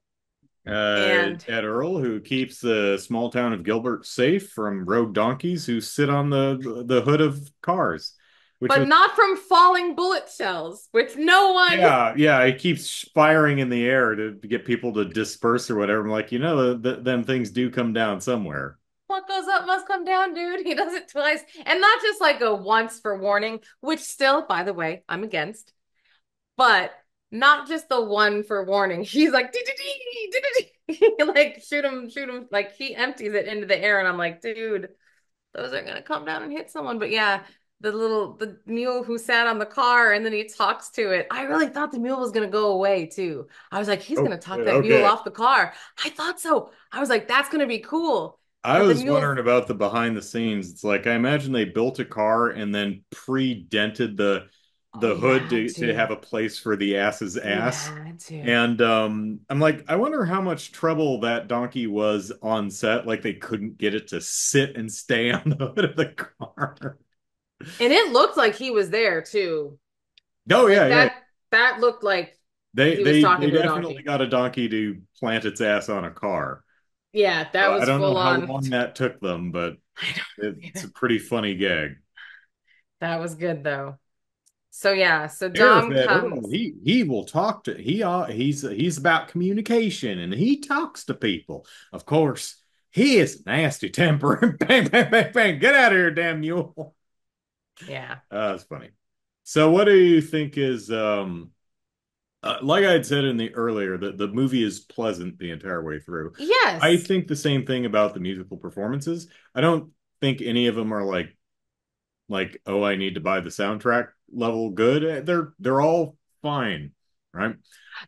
and Ed Earl, who keeps the small town of Gilbert safe from rogue donkeys who sit on the hood of cars, which but was not from falling bullet shells, which no one. yeah, he keeps firing in the air to get people to disperse or whatever. I'm like, them things do come down somewhere. What goes up must come down, dude. He does it twice. And not just like a once for warning, which still, by the way, I'm against, but not just the one for warning. He's like, like shoot him. Like he empties it into the air. And I'm like, dude, those are gonna come down and hit someone. But yeah, the mule who sat on the car and then he talks to it. I really thought the mule was gonna go away too. I was like, he's Oh, gonna talk that mule okay. off the car. I thought so. I was like, that's gonna be cool. I But the was mule's, wondering about the behind the scenes. It's like I imagine they built a car and then pre-dented oh, the you hood had to have to. a place for the ass's You ass. had to. And I'm like, I wonder how much trouble that donkey was on set. Like they couldn't get it to sit and stay on the hood of the car. And it looked like he was there too. Oh yeah, Like yeah. that looked like They he was they talking they to a definitely donkey. got a donkey to plant its ass on a car. Yeah, that I was don't know full how on. long that took them, but I it's don't a pretty funny gag. That was good though. So yeah, so Sheriff Dom Ed Earl, comes. he will talk to he's about communication and he talks to people. Of course, He is nasty temper. Bang, bang, bang, bang. Get out of here, damn mule. Yeah. That's funny. So what do you think is like I had said in the earlier, the movie is pleasant the entire way through. I Yes. think the same thing about the musical performances. I don't think any of them are oh, I need to buy the soundtrack level good. They're all fine, right?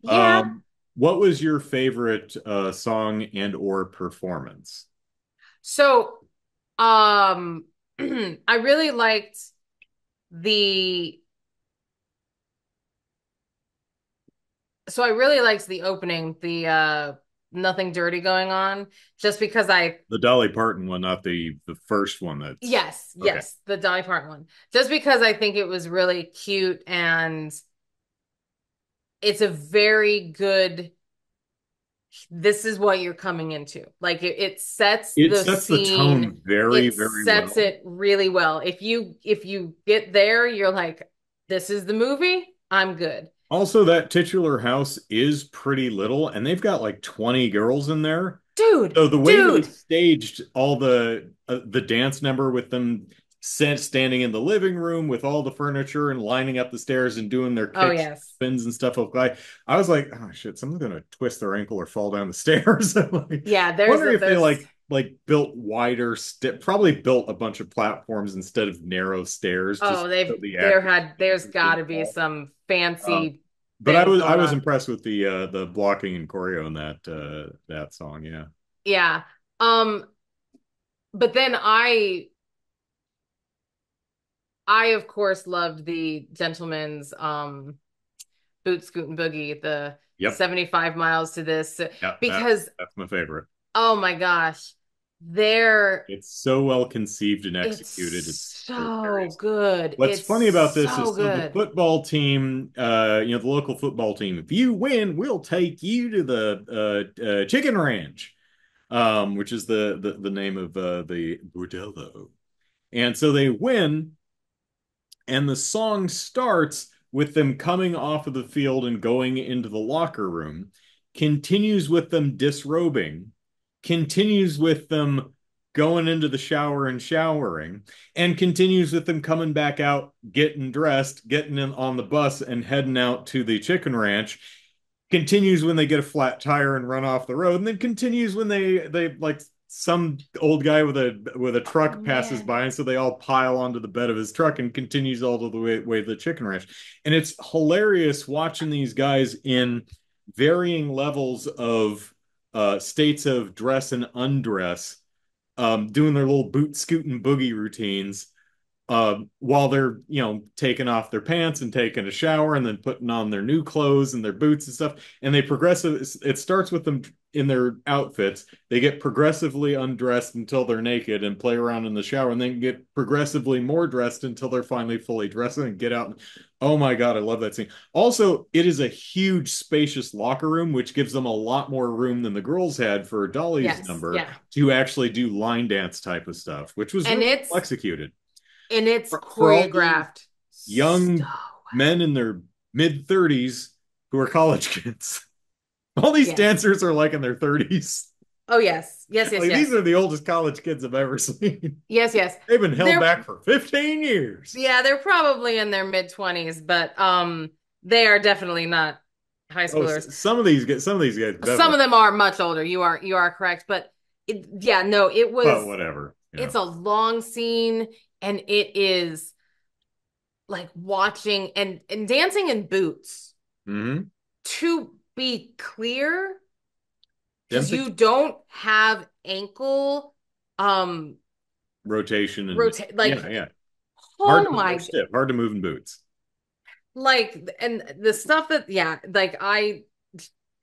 Yeah. Um, what was your favorite song and or performance? So, um, I really liked the, so I really liked the opening, the nothing dirty going on, just because The Dolly Parton one, not the first one that's yes, okay. yes, the Dolly Parton one, just because I think it was really cute and it's a very good, this is what you're coming into. Like it sets It the sets the scene, tone very, it very sets well. it really well. If you get there, you're like, this is the movie, I'm good. Also, that titular house is pretty little, and they've got like 20 girls in there. Dude, So the way they dude. staged all the dance number with them standing in the living room with all the furniture and lining up the stairs and doing their Oh kicks, yes. spins and stuff like I was like, oh shit, someone's gonna twist their ankle or fall down the stairs. I'm like, Yeah, wondering if they there's built wider probably built a bunch of platforms instead of narrow stairs just oh, so the there's actors got didn't to be fall. some Um, fancy but things I going was on. impressed with the blocking and choreo in that song. Yeah. Yeah. Um, but then I of course loved the Gentleman's Boot Scootin' Boogie, the Yep. 75 miles to this Yeah. because That's my favorite. oh my gosh, there It's so well conceived and it's executed. It's so hilarious. good. What's It's funny about this so is so the good. football team, the local football team, if you win, we'll take you to the Chicken Ranch, which is the name of the bordello. And so they win, and the song starts with them coming off of the field and going into the locker room, continues with them disrobing, continues with them going into the shower and showering, and continues with them coming back out, getting dressed, getting in on the bus, and heading out to the chicken ranch. Continues when they get a flat tire and run off the road, and then continues when they like some old guy with a Oh truck passes man. by, and so they all pile onto the bed of his truck and continues all the way to the chicken ranch. And it's hilarious watching these guys in varying levels of states of dress and undress, doing their little boot scooting boogie routines while they're taking off their pants and taking a shower and then putting on their new clothes and their boots and stuff. And they progressive it starts with them in their outfits. They get progressively undressed until they're naked and play around in the shower, and then get progressively more dressed until they're finally fully dressed and get out. Oh my God, I love that scene. Also, it is a huge spacious locker room, which gives them a lot more room than the girls had for Dolly's Yes, number yeah. to actually do line dance type of stuff, which was And really well it's executed and it's for all these choreographed so young well. men in their mid 30s who are college kids. All these Yes. dancers are like in their 30s. Oh yes. Yes, yes, Like these yes. are the oldest college kids I've ever seen. Yes, yes. They've been held They're back for 15 years. yeah, they're probably in their mid 20s, but they are definitely not high Oh, schoolers. some of these guys Some definitely. of them are much older. You are correct, but yeah, no, But whatever, it's a long scene and it is like watching and dancing in boots. Mm-hmm. To be clear, because Dempsey you don't have ankle um rotation and rotate yeah, like yeah. Hard oh to they're my stiff, hard to move in boots. like and the stuff that yeah like I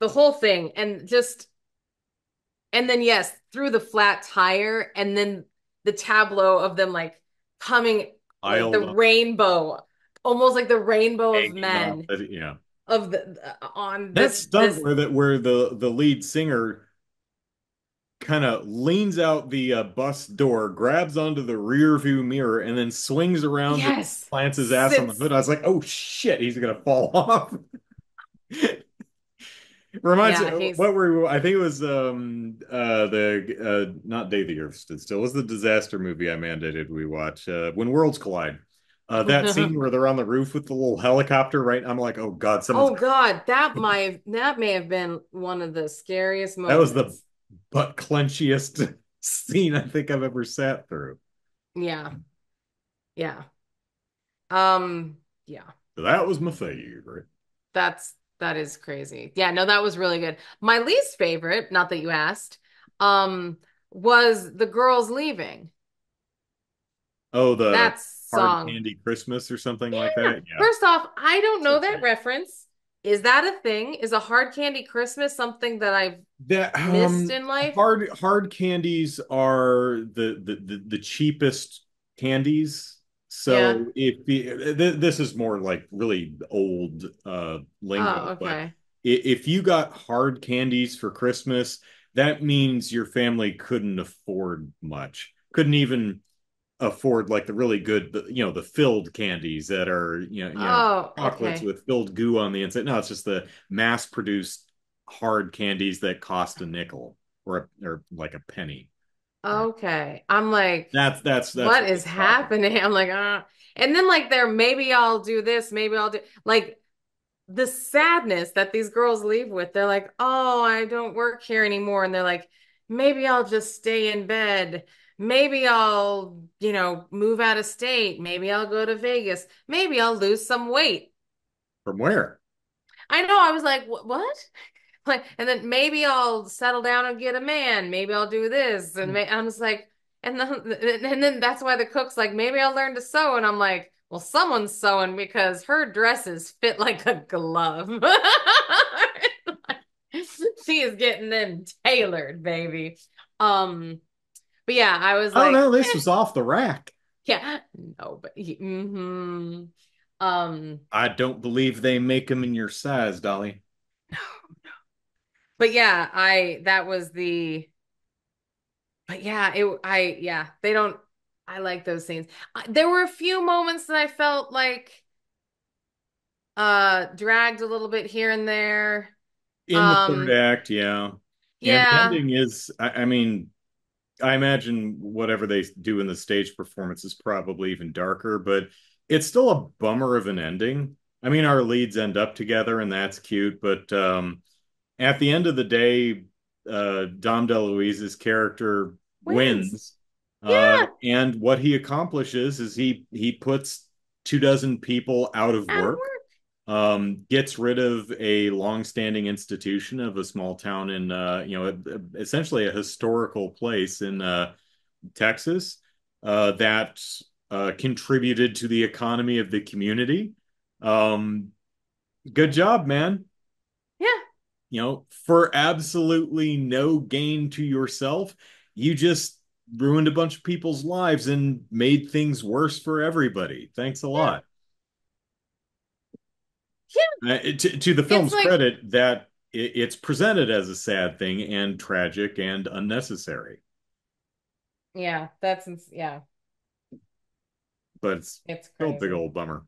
the whole thing and just and then yes through the flat tire and then the tableau of them like coming like the Piled up, rainbow almost like the rainbow of hanging off. men Yeah. of the on That stunt this where the lead singer kind of leans out the bus door, grabs onto the rear view mirror, and then swings around and yes plants his ass on the sits hood. I was like, oh shit, he's gonna fall off. Reminds Yeah, what were I think it was the not Day the Earth Stood Still. It was the disaster movie I mandated we watch When Worlds Collide. That scene where they're on the roof with the little helicopter, right? I'm like, oh God, someone's Oh God, that may have been one of the scariest that was the moments. butt clenchiest scene I think I've ever sat through. Yeah, yeah. Yeah. So that was my favorite. That is crazy. Yeah, no, that was really good. My least favorite, not that you asked, um, was the girls leaving. Oh, the That hard song. candy Christmas or something like Yeah. that. Yeah. First off, I don't So know that great. reference. Is that a thing? Is a hard candy Christmas something that I've That missed in life? hard candies are the cheapest candies. Yeah. So if this is more like really old lingo, Oh, but okay. if you got hard candies for Christmas, that means your family couldn't afford much. Couldn't even afford like the really good, the filled candies that are, Oh, chocolates okay. with filled goo on the inside. No, it's just the mass produced hard candies that cost a nickel or like a penny. Right. Okay. I'm like, That's what what is it's talking about. happening? I'm like, and then like there, maybe I'll do this, maybe I'll do like the sadness that these girls leave with. They're like, oh, I don't work here anymore. And they're like, maybe I'll just stay in bed. Maybe I'll, move out of state. Maybe I'll go to Vegas. Maybe I'll lose some weight. From where? I know. I was like, what? Like, and then maybe I'll settle down and get a man. Maybe I'll do this. I'm just like, and then that's why the cook's like, maybe I'll learn to sew. And I'm like, well, someone's sewing because her dresses fit like a glove. She is getting them tailored, baby. Um, but yeah, I was Oh no, like, this was off the rack. yeah, no, but um, I don't believe they make them in your size, Dolly. but yeah, that was the. But yeah, they don't, I like those scenes. There were a few moments that I felt like dragged a little bit here and there. In the third Um, act, yeah. And the yeah, ending is, I mean, I imagine whatever they do in the stage performance is probably even darker, but it's still a bummer of an ending. I mean, our leads end up together, and that's cute, but at the end of the day, Dom DeLuise's character wins. wins, Yeah, and what he accomplishes is he puts 2 dozen people out of out of work, work. gets rid of a long-standing institution of a small town in, essentially a historical place in Texas that contributed to the economy of the community. Um, Good job, man. Yeah, For absolutely no gain to yourself, you just ruined a bunch of people's lives and made things worse for everybody. Thanks a yeah, lot. yeah. To the It's film's like, credit, that it's presented as a sad thing and tragic and unnecessary, yeah, yeah, but it's it's still a big crazy. old bummer.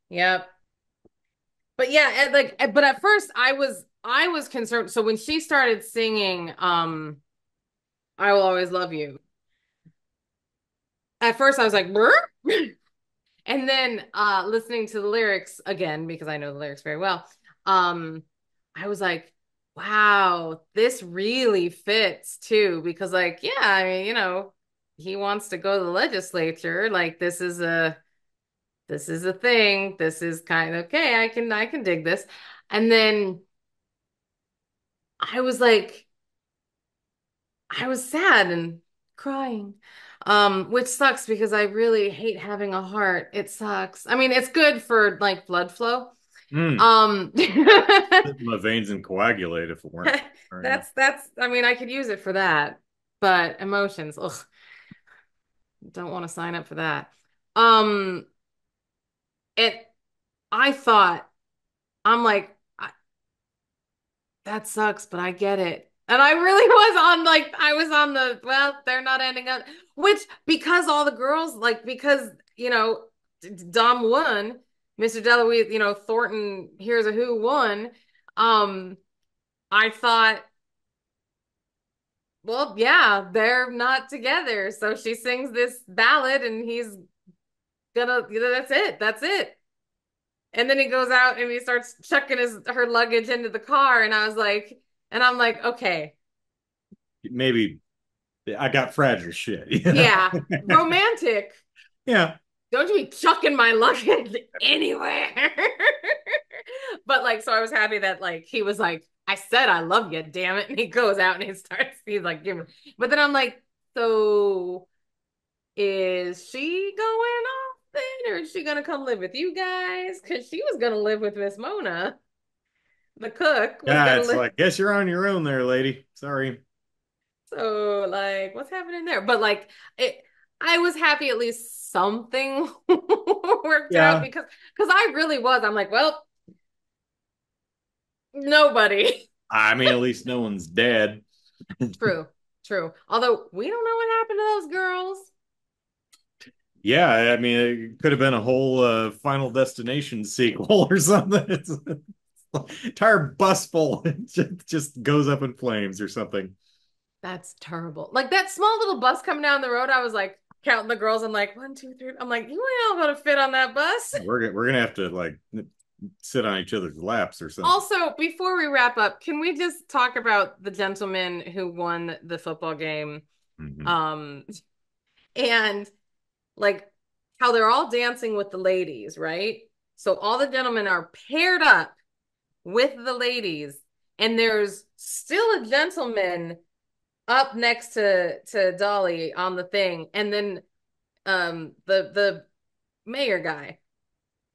Yep. But yeah, but at first I was concerned. So when she started singing, I Will Always Love You, at first I was like, "Brr?" And then listening to the lyrics again, because I know the lyrics very well, um, I was like, wow, this really fits too. Because like, yeah, I mean, he wants to go to the legislature. Like this is a thing. This is kind of okay. I can dig this. And then I was like, I was sad and crying. Which sucks because I really hate having a heart. It sucks. I mean, it's good for like blood flow. Mm, Um, my veins and coagulate if it weren't for it. that's I mean, I could use it for that, but emotions, ugh, don't want to sign up for that. Um, it I thought I'm like that sucks, but I get it. And I really was on like I was on the well, they're not ending up, which because all the girls like because Dom won, Mr. DeLuise, Thornton, here's a who won. Um, I thought, well, yeah, they're not together. So she sings this ballad and he's gonna, that's it. That's it. And then he goes out and he starts chucking her luggage into the car. And I'm like, okay, Maybe I got fragile shit, you know? yeah, romantic. Yeah. Don't you be chucking my luggage anywhere. But like, so I was happy that like he was like, I said I love you, damn it. And he goes out and he's like, give me. But then I'm like, so is she going off then, or is she gonna come live with you guys? Because she was gonna live with Miss Mona. The cook was Yeah, gonna it's live. like, guess you're on your own there, lady. Sorry. So like, what's happening there? But like, it. I was happy at least something worked out Yeah. because I really was. I'm like, well, nobody. I mean, at least no one's dead. True, true. Although we don't know what happened to those girls. Yeah, I mean, it could have been a whole Final Destination sequel or something. It's entire bus full just goes up in flames or something. That's terrible. Like that small little bus coming down the road, I was like counting the girls. I'm like, one, two, three. I'm like, you ain't all gonna fit on that bus. We're gonna have to like sit on each other's laps or something. Also, before we wrap up, can we just talk about the gentleman who won the football game? Mhm. Um, and like how they're all dancing with the ladies, right? So all the gentlemen are paired up with the ladies, and there's still a gentleman up next to Dolly on the thing, and then the mayor guy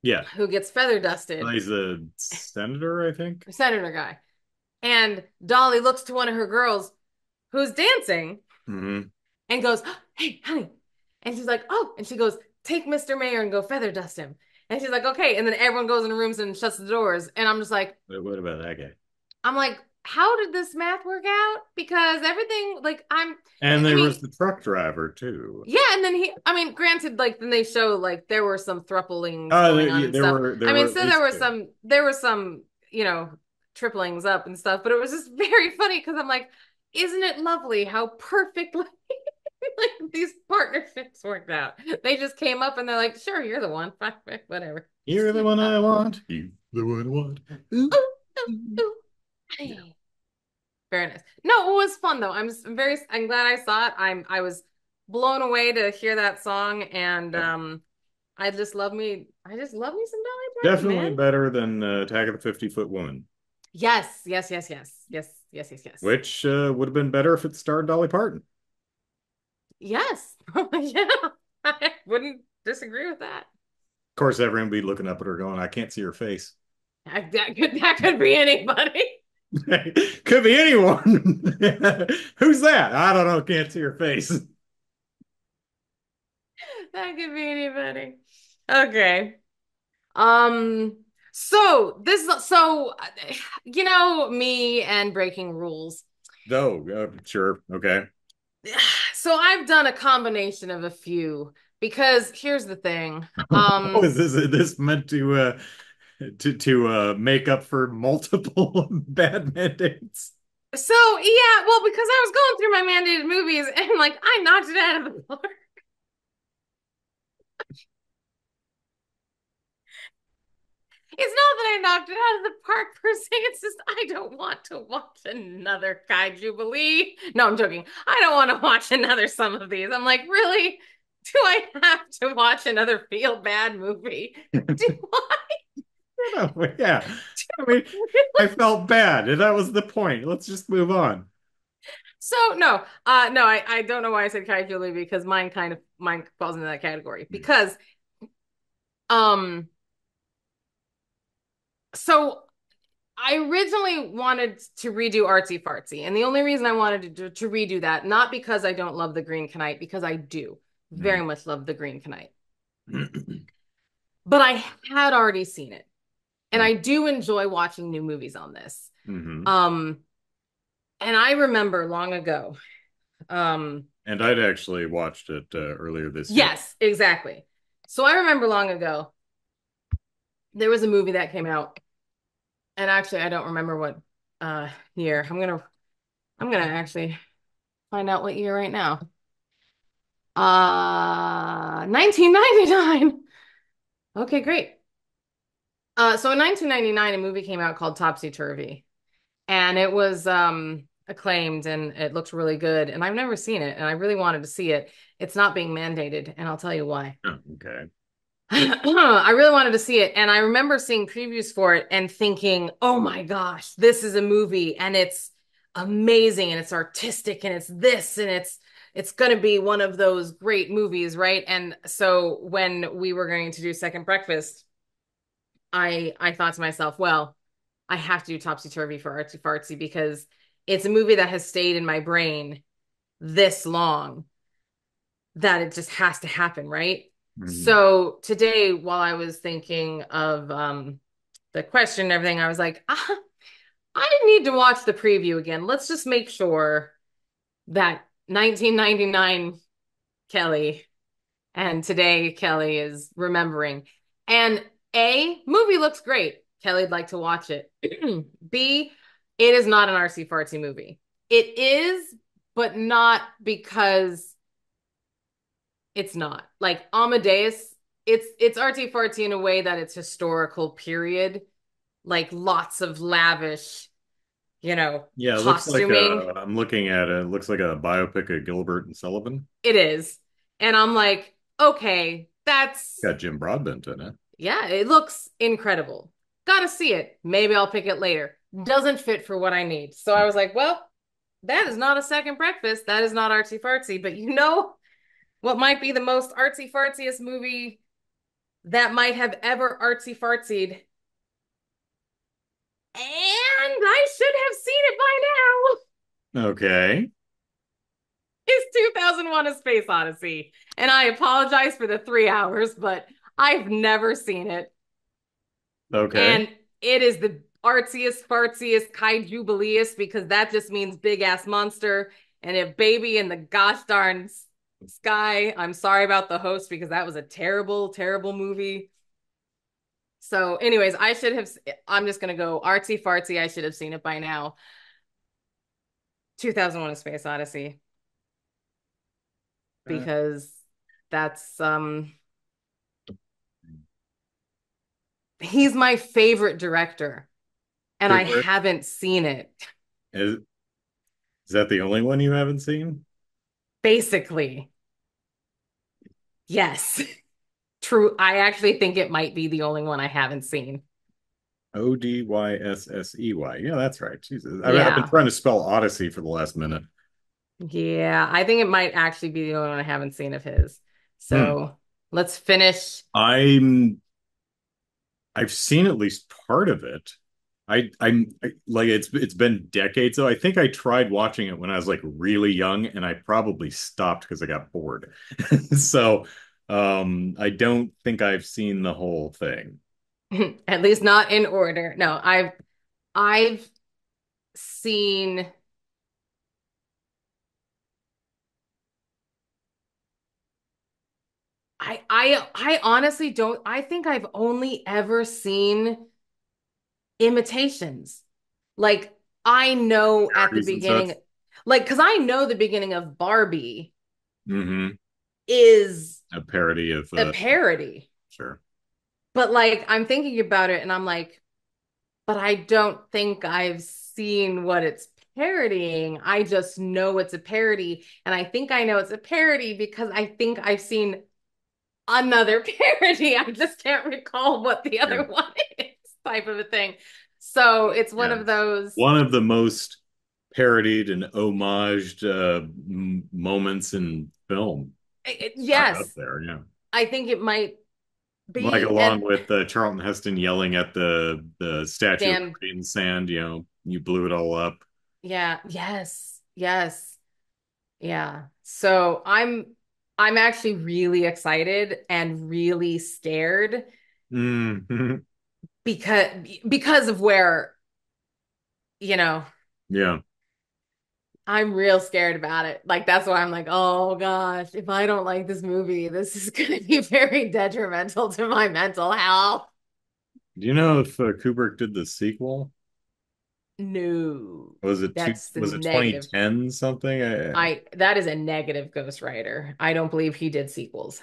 Yeah, who gets feather well, dusted, he's a senator, I think. senator guy, and Dolly looks to one of her girls who's dancing Hmm. and goes, "Hey, honey," and she's like, "Oh," and she goes, "Take Mr. Mayor and go feather dust him." And she's like, "Okay," and then everyone goes in the rooms and shuts the doors, and I'm just like, But what about that guy? I'm like, how did this math work out? Because everything, like, And I there mean, was the truck driver too. yeah, and then I mean, granted, like, then they show, like, there were some thruplings going on Yeah, and there stuff. were I there mean, were at so least two. there were some, triplings up and stuff, but it was just very funny because I'm like, isn't it lovely how perfectly like these partnerships worked out? They just came up and they're like, sure, you're the one, whatever. You're the one Uh, I want. You the one I want. Ooh. ooh, ooh, ooh. Hey. Very nice. No, it was fun though. I'm glad I saw it. I was blown away to hear that song and Yeah. I just love me some Dolly Parton, Definitely man. better than Attack of the 50-Foot Woman, Yes, yes, yes, yes. Yes, yes, yes, yes. which would have been better if it starred Dolly Parton. Yes. Yeah. I wouldn't disagree with that. Of course, everyone would be looking up at her going, I can't see her face. That could be anybody. Could be anyone. Who's that? I don't know. Can't see her face. That could be anybody. Okay. Um, me and breaking rules. No, sure. Okay. So I've done a combination of a few because here's the thing. Oh, is this meant to make up for multiple bad mandates? So yeah, well, because I was going through my mandated movies and like I knocked it out of the park. It's not that I knocked it out of the park per se. It's just I don't want to watch another Kai Jubilee. No, I'm joking. I don't want to watch another some of these. I'm like, really? Do I have to watch another feel bad movie? Do I Oh, yeah. I mean, I really? felt bad, and that was the point. Let's just move on. So no, no, I don't know why I said Kai Julie because mine falls into that category because um so I originally wanted to redo Artsy Fartsy, and the only reason I wanted to redo that, not because I don't love the Green Knight, because I do very much love the Green Knight, but I had already seen it, and I do enjoy watching new movies on this. Hmm. Um, and I remember long ago, um, And I'd actually watched it earlier this year. yes, exactly. So I remember long ago there was a movie that came out And actually, I don't remember what year. I'm gonna actually find out what year right now. 1999. Okay, great. So in 1999, a movie came out called Topsy Turvy, and it was acclaimed and it looked really good. And I've never seen it, and I really wanted to see it. It's not being mandated, and I'll tell you why. Oh, okay. I really wanted to see it, and I remember seeing previews for it and thinking, "Oh my gosh, this is a movie, and it's amazing, and it's artistic, and it's this, and it's going to be one of those great movies, right?" And so when we were going to do Second Breakfast, I thought to myself, well, I have to do Topsy Turvy for Artsy Fartsy because it's a movie that has stayed in my brain this long that it just has to happen, right? Mhm. So today, while I was thinking of the question and everything, I was like, I need to watch the preview again. Let's just make sure that 1999 Kelly and today Kelly is remembering. And A, movie looks great. Kelly'd like to watch it. B, it is not an artsy fartsy movie. It is, but not because it's not. Like Amadeus, it's artsy fartsy in a way that it's historical period, like lots of lavish, Yeah, it looks like costuming. I'm looking at it. It looks like a biopic of Gilbert and Sullivan. It is. And I'm like, okay, that's, Got Jim Broadbent in it. yeah, it looks incredible. Gotta see it. Maybe I'll pick it later. Doesn't fit for what I need. So I was like, well, that is not a second breakfast. That is not artsy fartsy. But you know what might be the most artsy fartsiest movie that might have ever artsy fartsied? And I should have seen it by now. Okay. It's 2001: A Space Odyssey. And I apologize for the 3 hours, but I've never seen it. Okay. And it is the artsiest, fartsiest, kaiju jubileest because that just means big ass monster and a baby in the gosh darn sky. I'm sorry about the host because that was a terrible, terrible movie. So, anyways, I'm just going to go artsy fartsy. I should have seen it by now. 2001: A Space Odyssey Uh, because that's, he's my favorite director and I favorite? haven't seen it. Is, is that the only one you haven't seen? Basically, yes. True. I actually think it might be the only one I haven't seen. Odyssey. Yeah, that's right. Jesus. I've been Yeah. trying to spell Odyssey for the last minute. Yeah. I think it might actually be the only one I haven't seen of his. Hmm. So let's finish. I'm I've seen at least part of it. Like it's been decades though. I think I tried watching it when I was like really young and I probably stopped because I got bored. So I don't think I've seen the whole thing. At least not in order. No, I've seen I honestly don't I think I've only ever seen imitations. Like I know at the Parodies and such. beginning, like because I know the beginning of Barbie Hmm. is A parody of a parody. sure. But like I'm thinking about it and I'm like, but I don't think I've seen what it's parodying. I just know it's a parody. And I think I know it's a parody because I think I've seen another parody. I just can't recall what the Yeah. other one is, type of a thing. So it's one Yeah. of those. One of the most parodied and homaged moments in film. Not up Yes, there, yeah. I think it might Like be. And along with Charlton Heston yelling at the Statue of damn, Liberty in sand, you blew it all up. yeah, yes, yes. Yeah. So I'm actually really excited and really scared Mm. because because of where, you know, Yeah. I'm real scared about it. Like that's why I'm like, oh gosh, if I don't like this movie, this is going to be very detrimental to my mental health. Do you know if Kubrick did the sequel? No, Was it that's the was it negative. 2010 something? That is a negative ghostwriter. I don't believe he did sequels.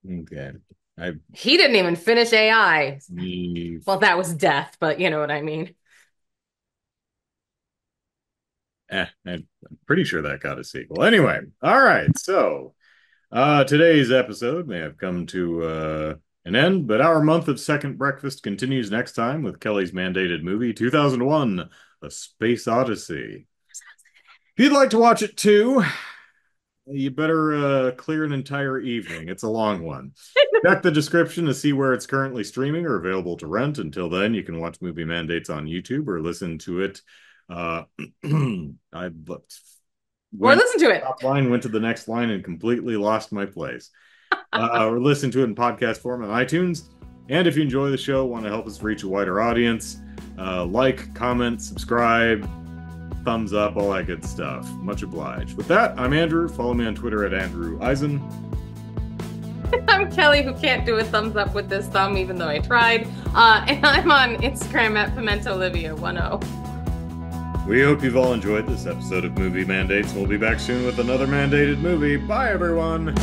Okay. I He didn't even finish AI. me Well, that was death, but you know what I mean. I'm pretty sure that got a sequel. Anyway, all right. So, today's episode may have come to an end, but our month of Second Breakfast continues next time with Kelly's mandated movie 2001, A Space Odyssey. If you'd like to watch it too, you better clear an entire evening. It's a long one. Check the description to see where it's currently streaming or available to rent. Until then, you can watch Movie Mandates on YouTube or listen to it. Uh, I Or went listen to it. top line, went to the next line, and completely lost my place. Or listen to it in podcast form on iTunes. And if you enjoy the show, want to help us reach a wider audience, like, comment, subscribe, thumbs up, all that good stuff. Much obliged. With that, I'm Andrew. Follow me on Twitter at Andrew Eisen. I'm Kelly, who can't do a thumbs up with this thumb, even though I tried. And I'm on Instagram at PimentoLivia10. We hope you've all enjoyed this episode of Movie Mandates. We'll be back soon with another mandated movie. Bye, everyone.